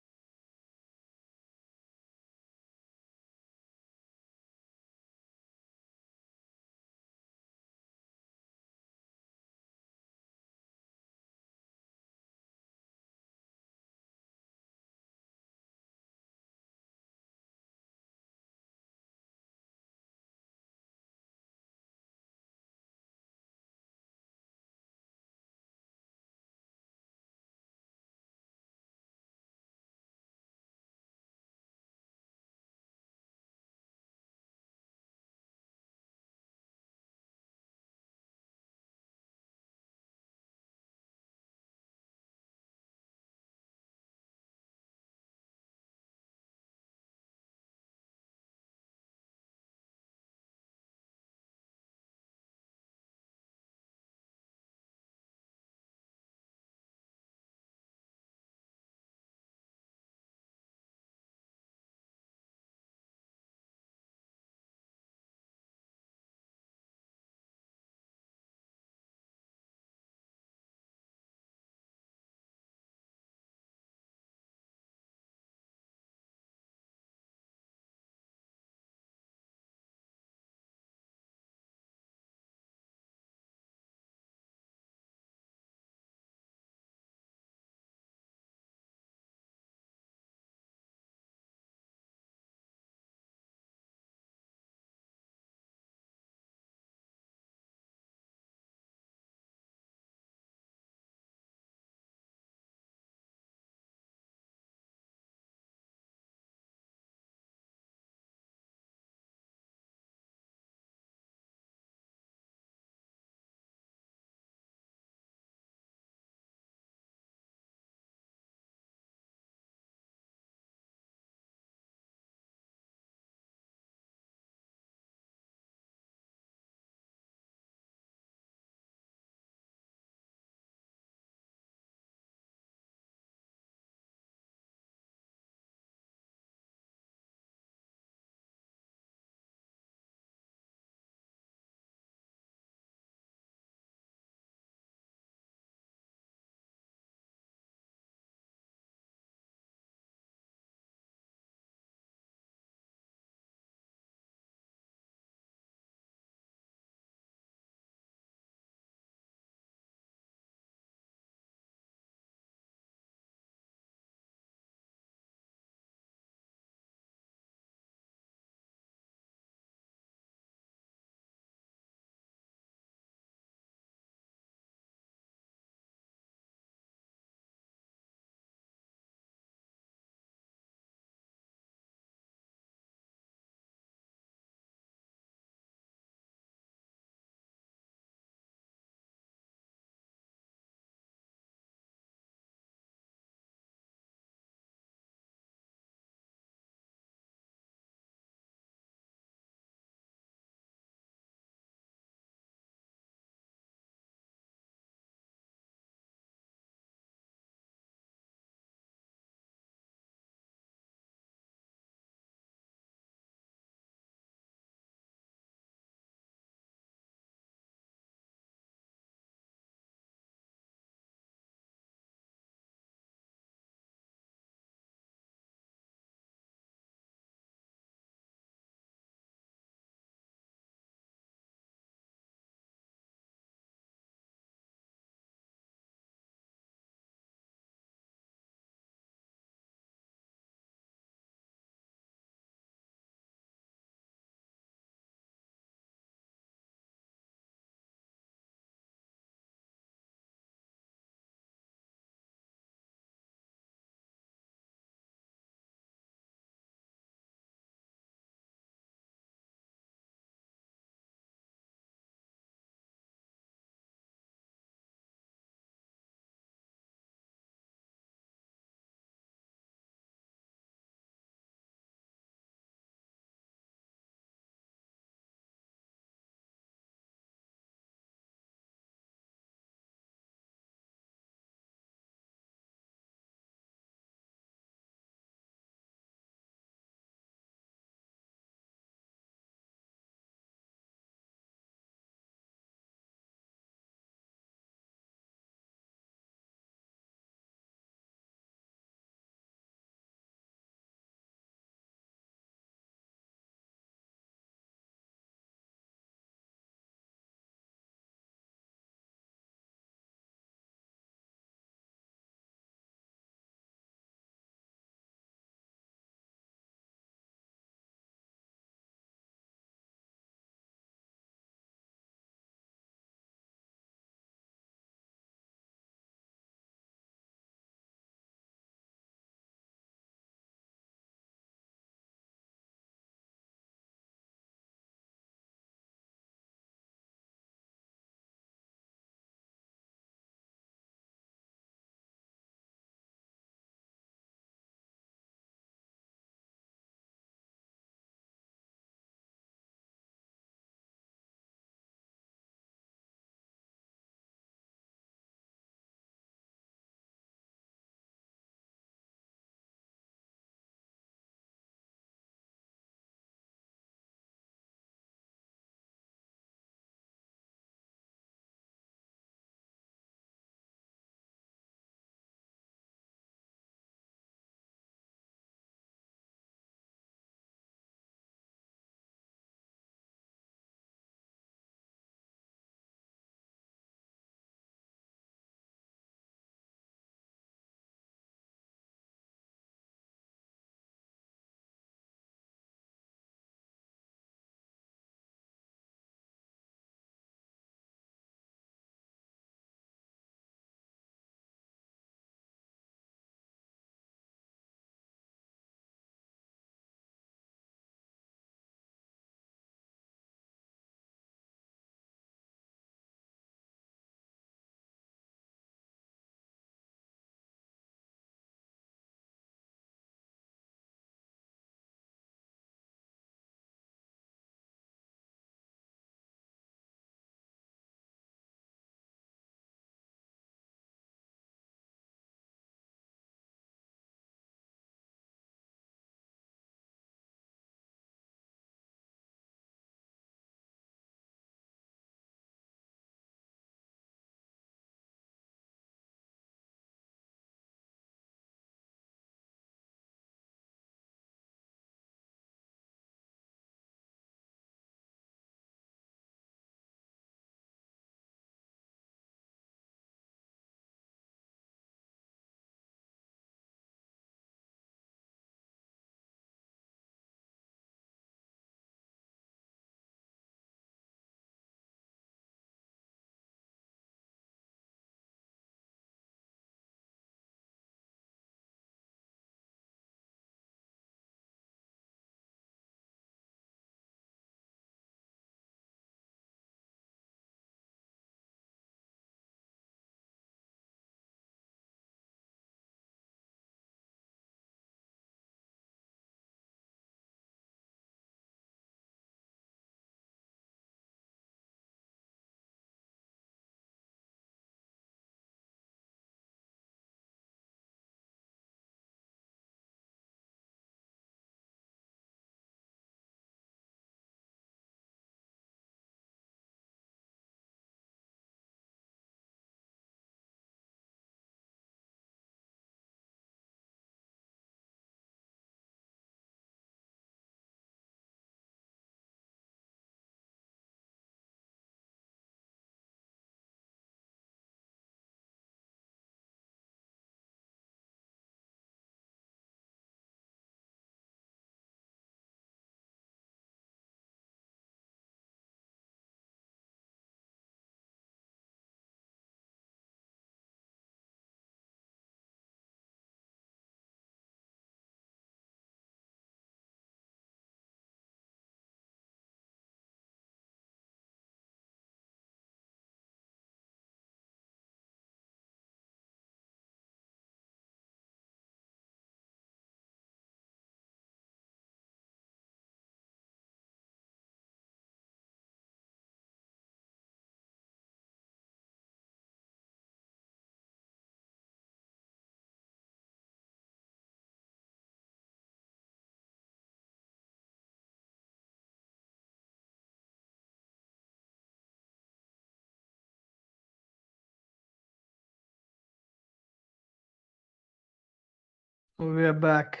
We are back.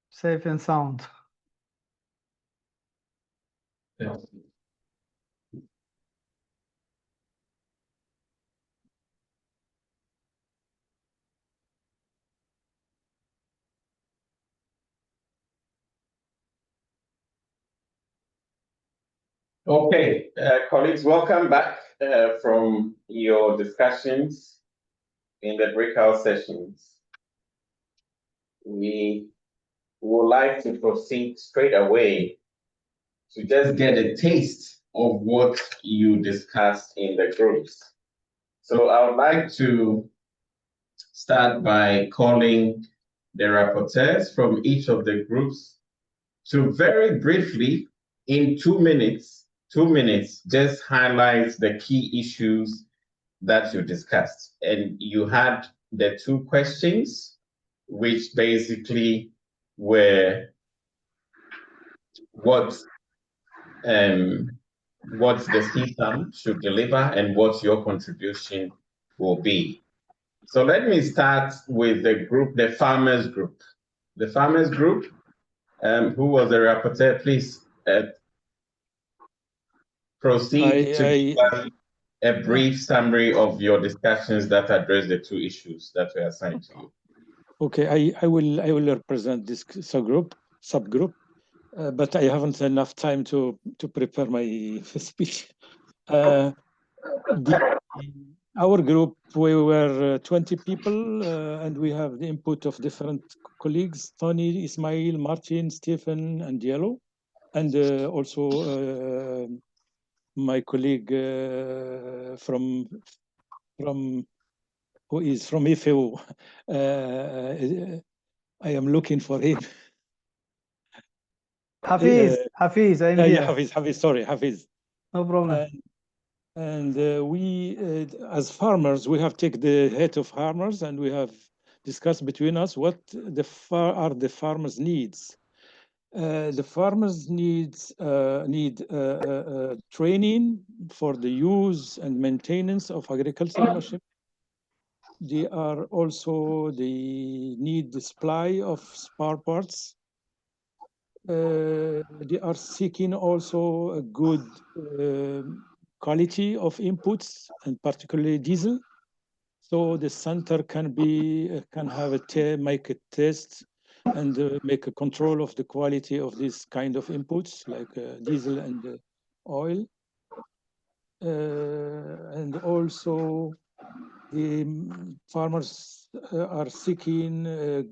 Safe and sound. Okay, colleagues, welcome back from your discussions in the breakout sessions. We would like to proceed straight away to just get a taste of what you discussed in the groups. So I would like to start by calling the rapporteurs from each of the groups to very briefly, in 2 minutes, just highlight the key issues that you discussed. And you had the 2 questions, which basically were what the CSAM should deliver and what your contribution will be. So let me start with the group, the farmers group. The farmers group, who was the rapporteur, please proceed to give us a brief summary of your discussions that address the 2 issues that were assigned to you. Okay, I will represent this subgroup, but I haven't enough time to prepare my speech. Our group, we were 20 people, and we have the input of different colleagues: Tony, Ismail, Martin, Stephen, and Diallo, and also my colleague from who is from IFEO. I am looking for him. Hafiz, Hafiz, I'm here. Yeah, Hafiz, sorry, Hafiz. No problem. And we, as farmers, we have taken the head of farmers, and we have discussed between us what are the farmers' needs. The farmers need training for the use and maintenance of agricultural machinery. They are also need the supply of spare parts. They are seeking also a good quality of inputs, and particularly diesel. So the center can make a test and make a control of the quality of this kind of inputs, like diesel and oil. And also the farmers are seeking a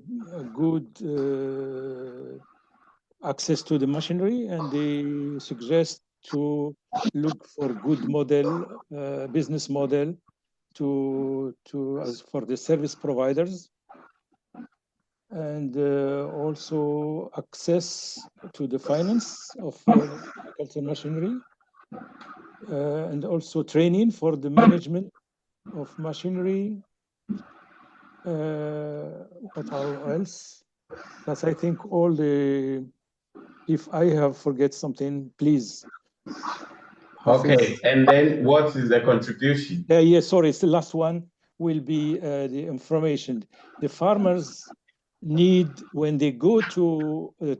good access to the machinery, and they suggest to look for good model, business model as for the service providers, and also access to the finance of agricultural machinery, and also training for the management of machinery. What else? That's, I think, all the. If I have forget something, please. Okay, and then what is the contribution? Yeah, sorry, it's the last one will be the information. The farmers need, when they go to when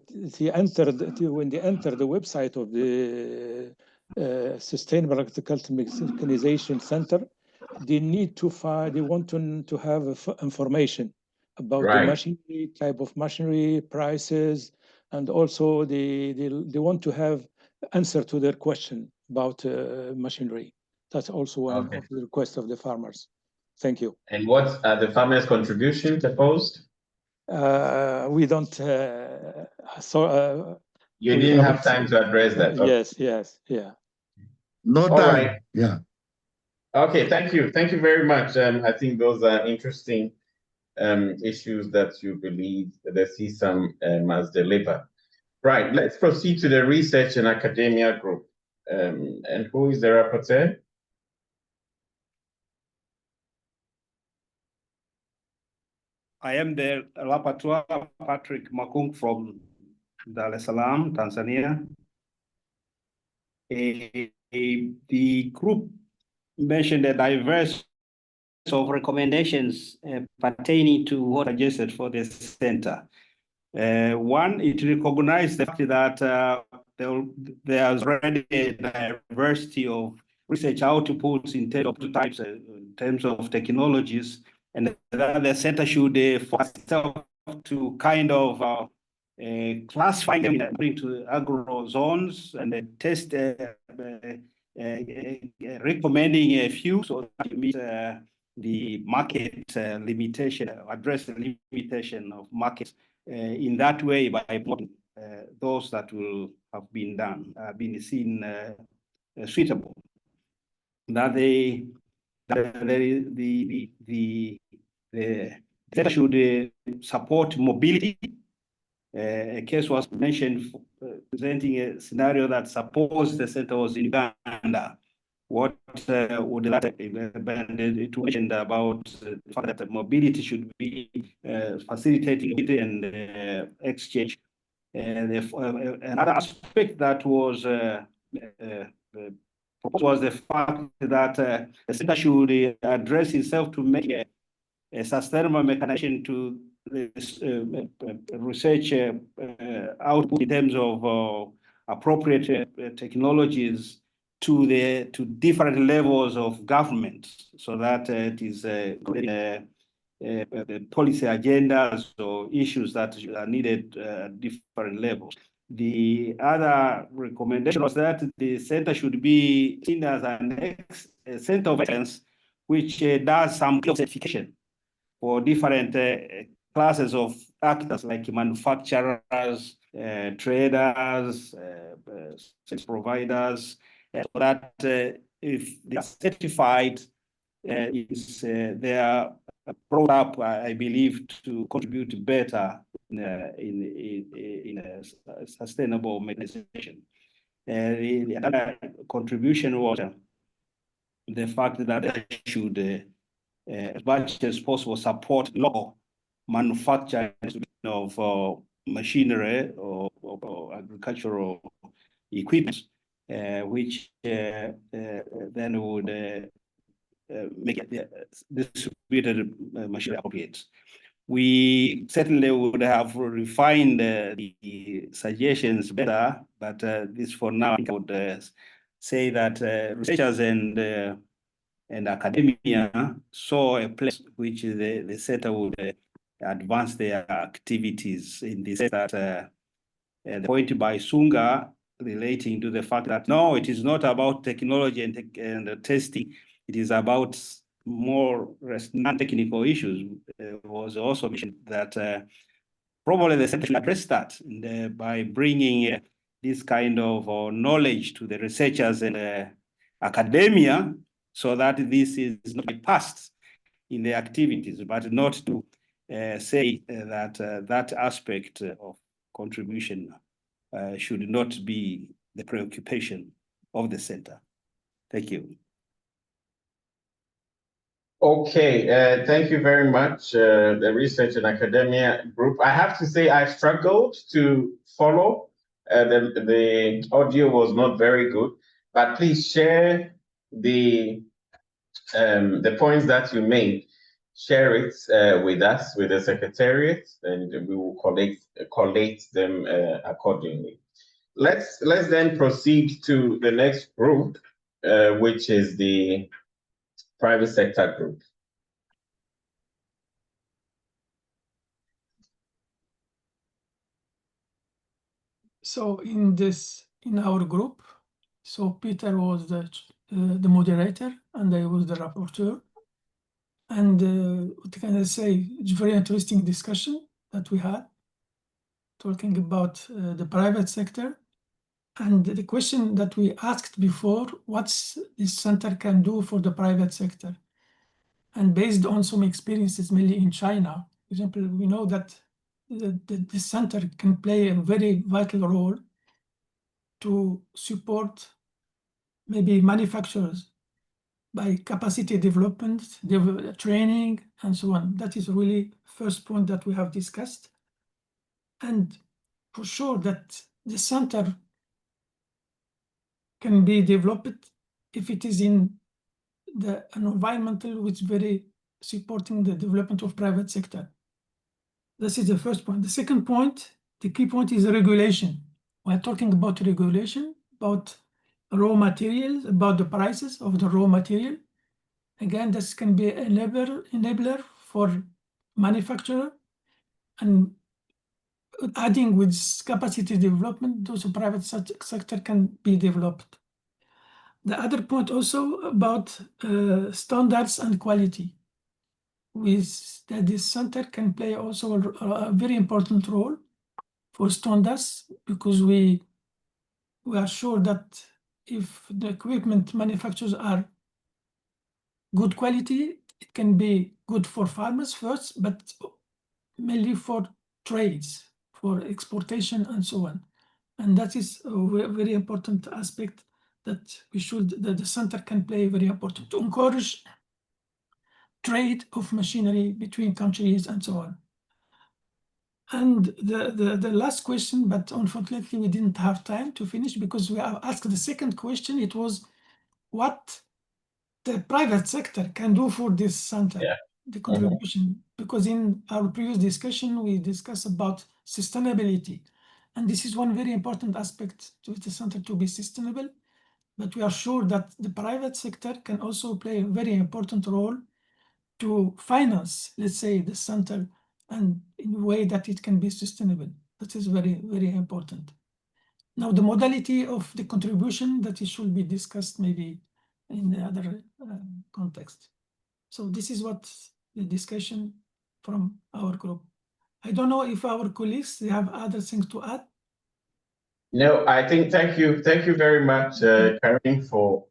they enter the website of the Sustainable Agricultural Mechanization Center, they need to find, they want to have information about the machinery, type of machinery, prices, and also they want to have answer to their question about machinery. That's also one of the requests of the farmers. Thank you. And what are the farmers' contributions opposed? We don't. You didn't have time to address that. Yes, yeah. No time. All right. Yeah. Okay, thank you. Thank you very much. I think those are interesting issues that you believe the CSAM must deliver. Right, let's proceed to the research and academia group. And who is the rapporteur? I am the rapporteur, Patrick Makung from Dar es Salaam, Tanzania. The group mentioned a diverse of recommendations pertaining to what I suggested for the center. One, it recognized the fact that there's already a diversity of research outputs in terms of types, in terms of technologies, and that the center should focus itself to kind of classify them according to agro zones and test recommending a few so that meet the market limitation, address the limitation of markets in that way by promoting those that will have been done, been seen suitable. That the center should support mobility. A case was mentioned presenting a scenario that suppose the center was in Uganda. What would that it mentioned about the fact that the mobility should be facilitating mobility and exchange. Another aspect that was proposed was the fact that the center should address itself to make a sustainable mechanism to research output in terms of appropriate technologies to different levels of government, so that it is the policy agendas or issues that are needed at different levels. The other recommendation was that the center should be seen as a center of excellence, which does some certification for different classes of actors like manufacturers, traders, service providers, so that if they are certified, they are brought up, I believe, to contribute better in a sustainable mechanization. The other contribution was the fact that they should, as much as possible, support local manufacturing of machinery or agricultural equipment, which then would make distributed machinery appropriate. We certainly would have refined the suggestions better, but this for now I would say that researchers and academia saw a place which the center would advance their activities in this that the point by Sunga relating to the fact that no, it is not about technology and testing, it is about more non-technical issues. Was also mentioned that probably the center should address that by bringing this kind of knowledge to the researchers and academia, so that this is not bypassed in the activities, but not to say that that aspect of contribution should not be the preoccupation of the center. Thank you. Okay, thank you very much, the Research and Academia group. I have to say I struggled to follow. The audio was not very good, but please share the points that you made. Share it with us, with the Secretariat, and we will collate them accordingly. Let's then proceed to the next group, which is the private sector group. So in our group, so Peter was the moderator and I was the rapporteur. And what can I say? It's a very interesting discussion that we had, talking about the private sector. And the question that we asked before, what's this center can do for the private sector? And based on some experiences, mainly in China, for example, we know that the center can play a very vital role to support maybe manufacturers by capacity development, training, and so on. That is really first point that we have discussed. And for sure that the center can be developed if it is in an environmental which is very supporting the development of private sector. This is the first point. The second point, the key point is regulation. We're talking about regulation, about raw materials, about the prices of the raw material. Again, this can be an enabler for manufacturer, and adding with capacity development, those private sector can be developed. The other point also about standards and quality. That this center can play also a very important role for standards, because we are sure that if the equipment manufacturers are good quality, it can be good for farmers first, but mainly for trades, for exportation and so on. And that is a very important aspect that the center can play very important to encourage trade of machinery between countries and so on. And the last question, but unfortunately we didn't have time to finish because we have asked the second question. It was what the private sector can do for this center, the contribution. Because in our previous discussion, we discussed about sustainability. And this is one very important aspect to the center to be sustainable. But we are sure that the private sector can also play a very important role to finance, let's say, the center, and in a way that it can be sustainable. That is very, very important. Now, the modality of the contribution, that it should be discussed maybe in the other context. So this is what the discussion from our group. I don't know if our colleagues, they have other things to add. No, I think, thank you very much, Karim, for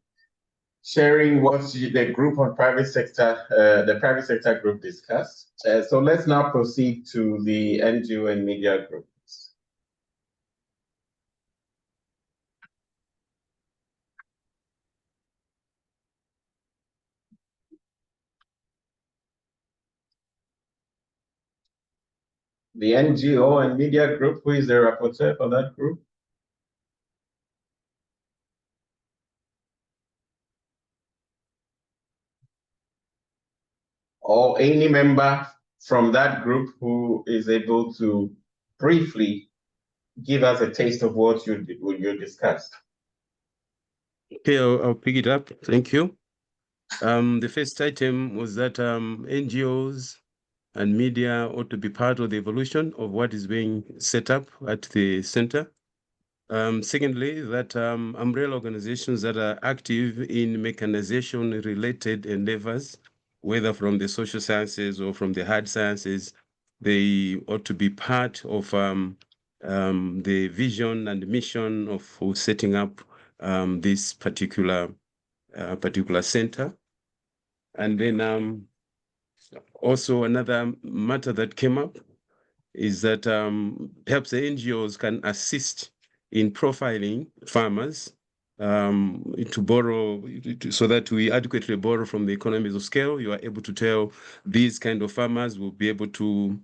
sharing what the group on private sector, the private sector group discussed. So let's now proceed to the NGO and media group. The NGO and media group, who is the rapporteur for that group? Or any member from that group who is able to briefly give us a taste of what you discussed. Okay, I'll pick it up. Thank you. The first item was that NGOs and media ought to be part of the evolution of what is being set up at the center. Secondly, that umbrella organizations that are active in mechanization-related endeavors, whether from the social sciences or from the hard sciences, they ought to be part of the vision and mission of setting up this particular center. And then also another matter that came up is that perhaps the NGOs can assist in profiling farmers to borrow, so that we adequately borrow from the economies of scale. You are able to tell these kind of farmers will be able to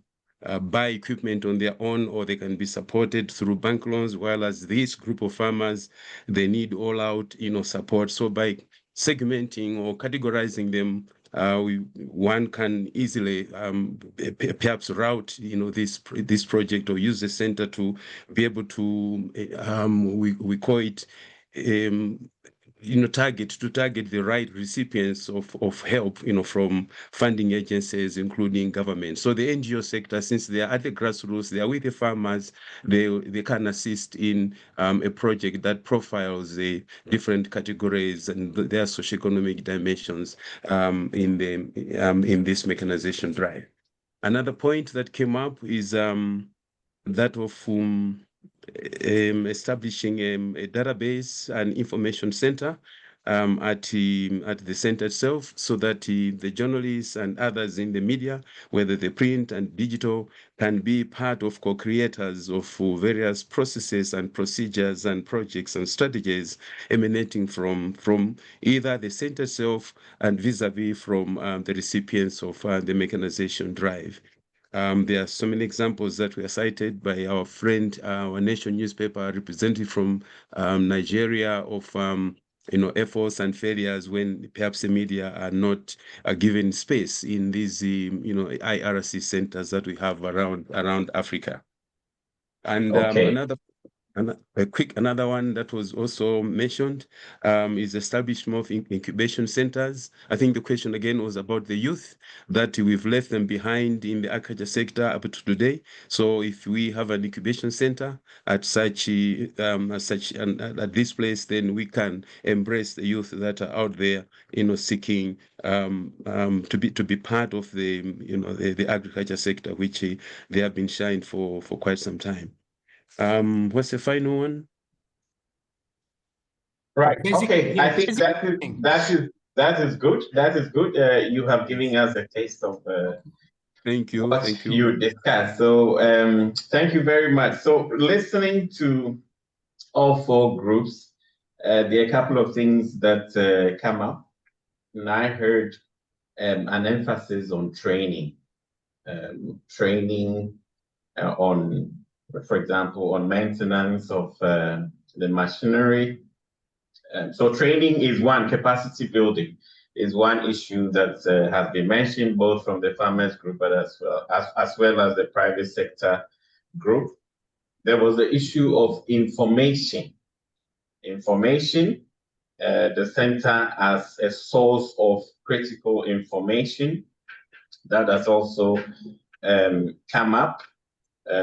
buy equipment on their own, or they can be supported through bank loans, while as this group of farmers, they need all out, support. So by segmenting or categorizing them, one can easily perhaps route this project, or use the center to be able to we call it target the right recipients of help from funding agencies, including government. So the NGO sector, since they are at the grassroots, they are with the farmers, they can assist in a project that profiles the different categories and their socioeconomic dimensions in this mechanization drive. Another point that came up is that of establishing a database and information center at the center itself, so that the journalists and others in the media, whether the print and digital, can be part of co-creators of various processes and procedures and projects and strategies emanating from either the center itself and vis-a-vis from the recipients of the mechanization drive. There are so many examples that were cited by our friend, our Nation newspaper representative from Nigeria, of efforts and failures when perhaps the media are not given space in these, IRC centers that we have around Africa. And Okay. another one that was also mentioned is establishment of incubation centers. I think the question again was about the youth, that we've left them behind in the agriculture sector up to today. So if we have an incubation center at at this place, then we can embrace the youth that are out there, seeking to be part of the agriculture sector, which they have been shying for quite some time. What's the final one? Right. Basic Okay. I think thing. that is good. That is good. You have given us a taste of Thank you. what Thank you. you discussed. So thank you very much. So listening to all four groups, there are a couple of things that come up. And I heard an emphasis on training, on, for example, on maintenance of the machinery. So training is one, capacity building is one issue that has been mentioned both from the farmers group, but as well as the private sector group. There was the issue of information. The center as a source of critical information, that has also come up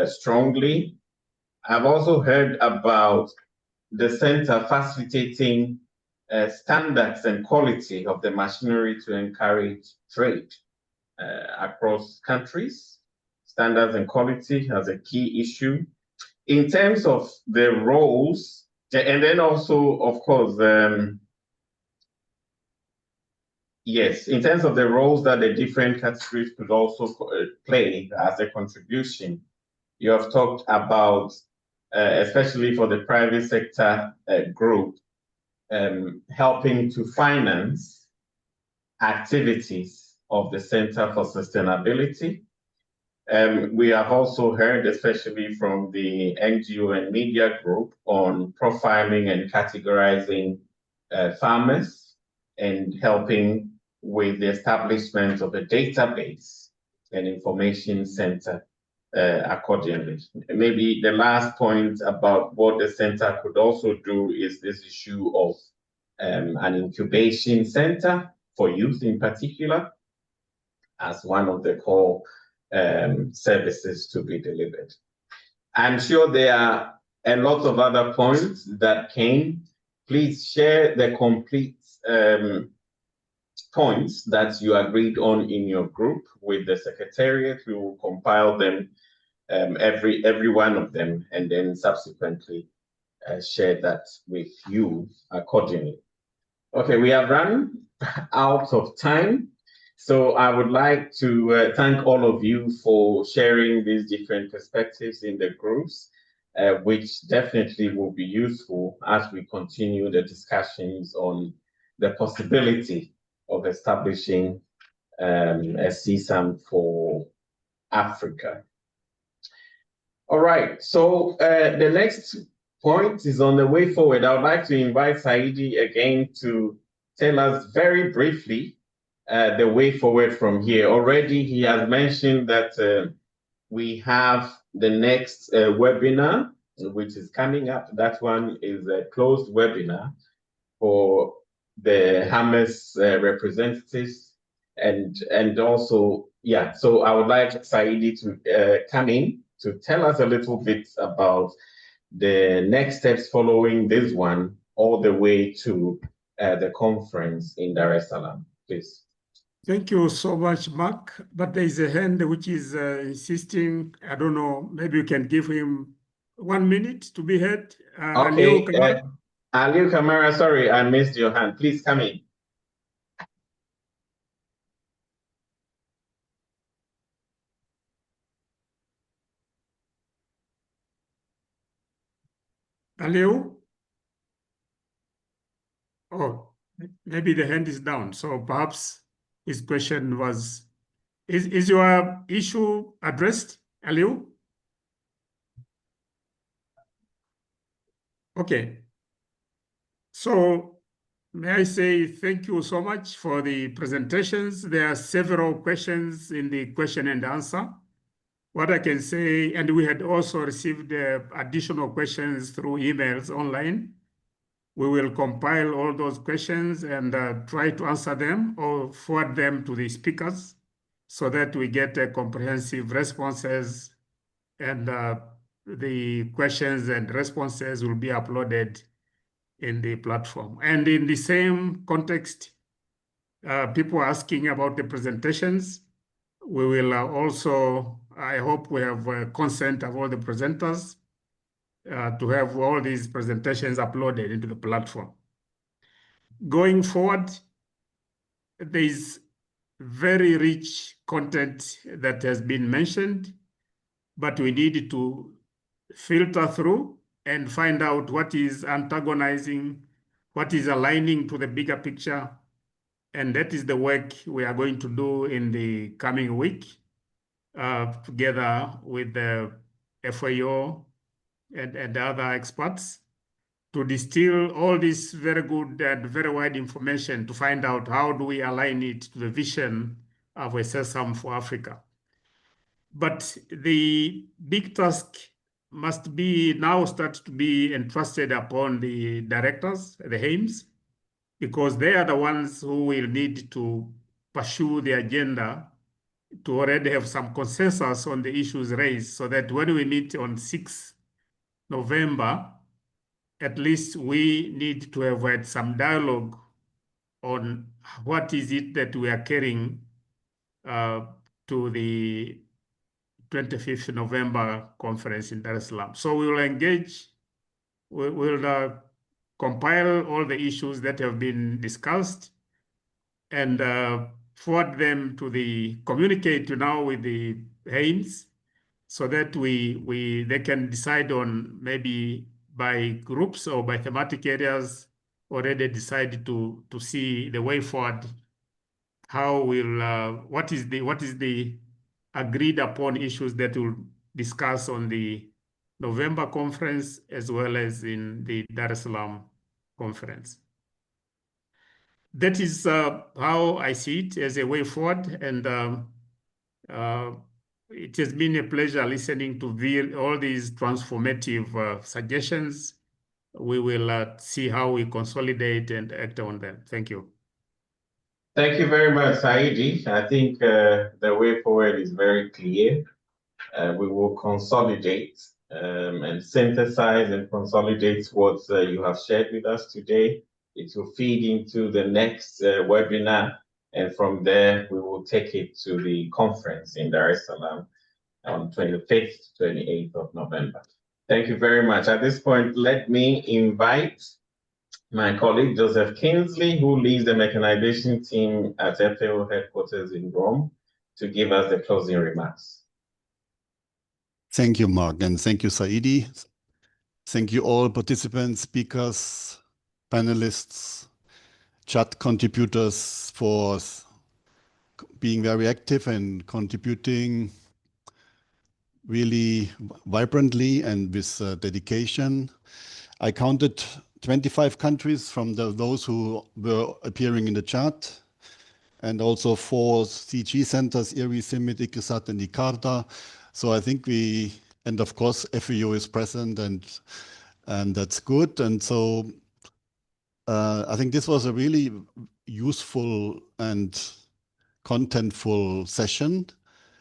strongly. I've also heard about the center facilitating standards and quality of the machinery to encourage trade across countries. Standards and quality as a key issue. In terms of the roles, and then also, of course, yes, in terms of the roles that the different categories could also play as a contribution, you have talked about, especially for the private sector group, helping to finance activities of the Center for Sustainability. We have also heard, especially from the NGO and media group, on profiling and categorizing farmers and helping with the establishment of a database and information center accordingly. Maybe the last point about what the center could also do is this issue of an incubation center for youth in particular as one of the core services to be delivered. I'm sure there are a lot of other points that came. Please share the complete points that you agreed on in your group with the Secretariat. We will compile them, every one of them, and then subsequently share that with you accordingly. Okay, we have run out of time. So I would like to thank all of you for sharing these different perspectives in the groups, which definitely will be useful as we continue the discussions on the possibility of establishing a CSAM for Africa. All right, so the next point is on the way forward. I would like to invite Saidi again to tell us very briefly the way forward from here. Already he has mentioned that we have the next webinar, which is coming up. That one is a closed webinar for the Hamas representatives, and also, yeah, so I would like Saidi to come in to tell us a little bit about the next steps following this one all the way to the conference in Dar es Salaam, please. Thank you so much, Mark. But there is a hand which is insisting. I don't know, maybe you can give him 1 minute to be heard. Okay, Aliu Kamara, sorry, I missed your hand. Please come in. Aliu? Oh, maybe the hand is down. So perhaps his question was, is your issue addressed, Aliu? Okay. So May I say thank you so much for the presentations. There are several questions in the question and answer. What I can say, and we had also received additional questions through emails online. We will compile all those questions and try to answer them or forward them to the speakers so that we get comprehensive responses, and the questions and responses will be uploaded in the platform. And in the same context, people asking about the presentations, we will also, I hope we have consent of all the presenters to have all these presentations uploaded into the platform. Going forward, there is very rich content that has been mentioned, but we need to filter through and find out what is antagonizing, what is aligning to the bigger picture. And that is the work we are going to do in the coming week, together with the FAO and other experts, to distill all this very good and very wide information to find out how do we align it to the vision of a SESAM for Africa. But the big task must be now start to be entrusted upon the directors, the HAMES, because they are the ones who will need to pursue the agenda to already have some consensus on the issues raised, so that when we meet on 6th November, at least we need to have had some dialogue on what is it that we are carrying to the 25th November conference in Dar es Salaam. So we will engage, we'll compile all the issues that have been discussed and forward them to communicate now with the HAMES so that they can decide on, maybe by groups or by thematic areas, already decide to see the way forward. How will what is the agreed upon issues that we'll discuss on the November conference as well as in the Dar es Salaam conference. That is how I see it as a way forward, and it has been a pleasure listening to all these transformative suggestions. We will see how we consolidate and act on them. Thank you. Thank you very much, Saidi. I think the way forward is very clear. We will consolidate and synthesize and consolidate what you have shared with us today. It will feed into the next webinar, and from there we will take it to the conference in Dar es Salaam on 25th, 28th of November. Thank you very much. At this point, let me invite my colleague Joseph Kingsley, who leads the mechanization team at FAO headquarters in Rome, to give us the closing remarks. Thank you, Mark, and thank you, Saidi. Thank you all participants, speakers, panelists, chat contributors for being very active and contributing really vibrantly and with dedication. I counted 25 countries from those who were appearing in the chat, and also 4 CG centers, IRI, CIMMYT, ICRISAT, and ICARTA. So I think and of course, FAO is present, and that's good. And so I think this was a really useful and contentful session.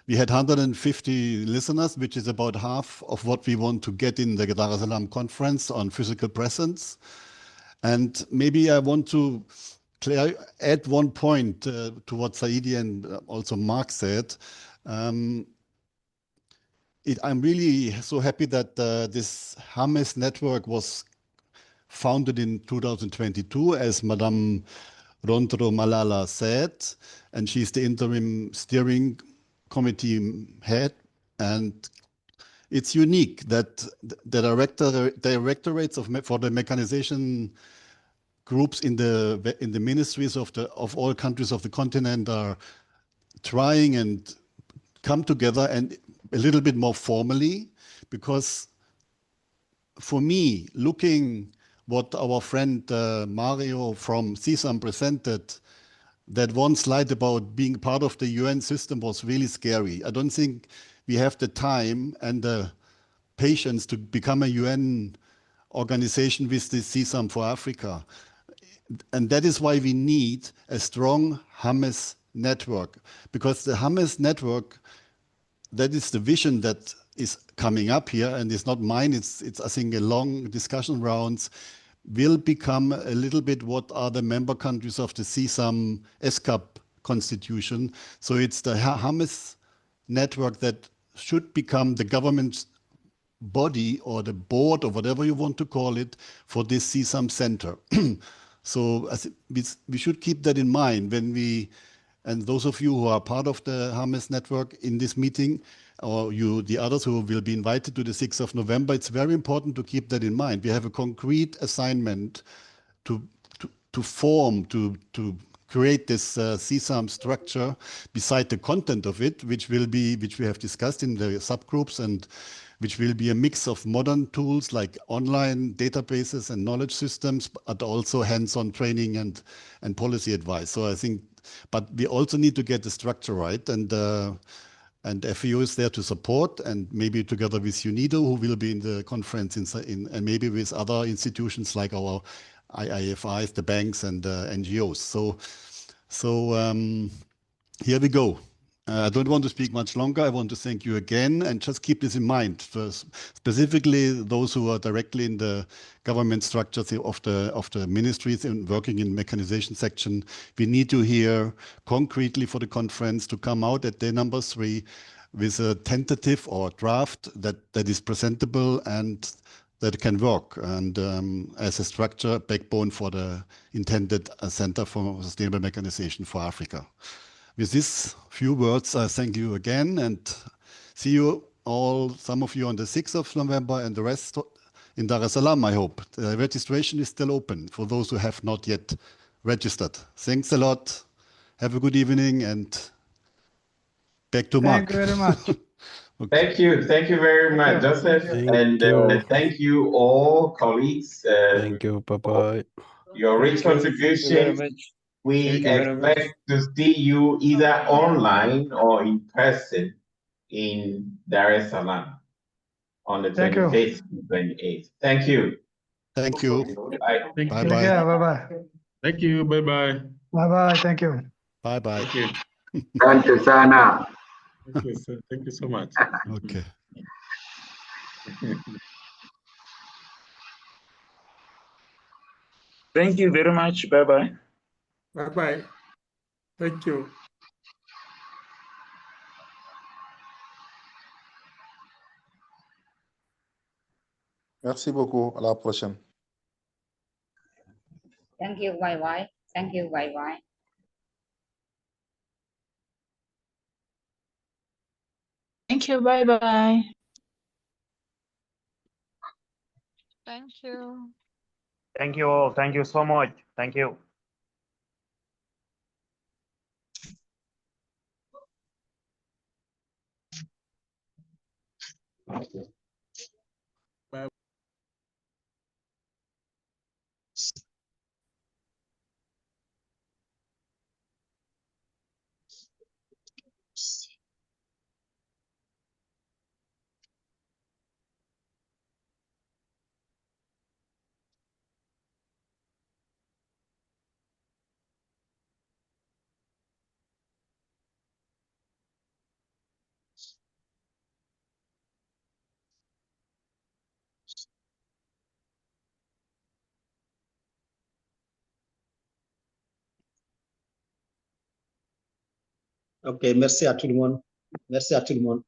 We had 150 listeners, which is about half of what we want to get in the Dar es Salaam conference on physical presence. And maybe I want to add one point to what Saidi and also Mark said. I'm really so happy that this HAMES network was founded in 2022, as Madame Rondro Malala said, and she's the interim steering committee head. And it's unique that the directorates for the mechanization groups in the ministries of all countries of the continent are trying and come together, and a little bit more formally, because for me, looking what our friend Mario from CSAM presented, that one slide about being part of the UN system was really scary. I don't think we have the time and the patience to become a UN organization with this CSAM for Africa. And that is why we need a strong HAMES network, because the HAMES network, that is the vision that is coming up here, and it's not mine, it's I think a long discussion rounds, will become a little bit what are the member countries of the CSAM ESCAP constitution. So it's the HAMES network that should become the government body or the board or whatever you want to call it for this CSAM center. So I think we should keep that in mind when we, and those of you who are part of the HAMES network in this meeting, or the others who will be invited to the 6th of November, it's very important to keep that in mind. We have a concrete assignment to create this CSAM structure beside the content of it, which we have discussed in the subgroups, and which will be a mix of modern tools like online databases and knowledge systems, but also hands-on training and policy advice. So I think, but we also need to get the structure right, and FAO is there to support, and maybe together with UNIDO, who will be in the conference, and maybe with other institutions like our IIFIs, the banks, and NGOs. So here we go. I don't want to speak much longer. I want to thank you again, and just keep this in mind. Specifically, those who are directly in the government structures of the ministries and working in mechanization section, we need to hear concretely for the conference to come out at day number 3 with a tentative or draft that is presentable and that can work, and as a structure backbone for the intended Center for Sustainable Mechanization for Africa. With these few words, I thank you again, and see you all, some of you on the 6th of November and the rest in Dar es Salaam, I hope. The registration is still open for those who have not yet registered. Thanks a lot. Have a good evening, and back to Mark. Thank you very much. Okay. Thank you very much, Joseph, and thank you all colleagues. Thank you. Bye-bye. Your rich contribution. We expect to see you either online or in person in Dar es Salaam on the 25th and 28th. Thank you. Thank you. Bye. Bye-bye. Bye-bye. Thank you. Bye-bye. Bye-bye. Thank you. Bye-bye. Thank you. Asante sana. Thank you so much. Okay. Thank you very much. Bye-bye. Bye-bye. Thank you. Merci beaucoup. À la prochaine. Thank you, YY. Thank you, YY. Thank you. Bye-bye. Thank you. Thank you all. Thank you so much. Thank you. Ok, merci à tout le monde. Merci à tout le monde.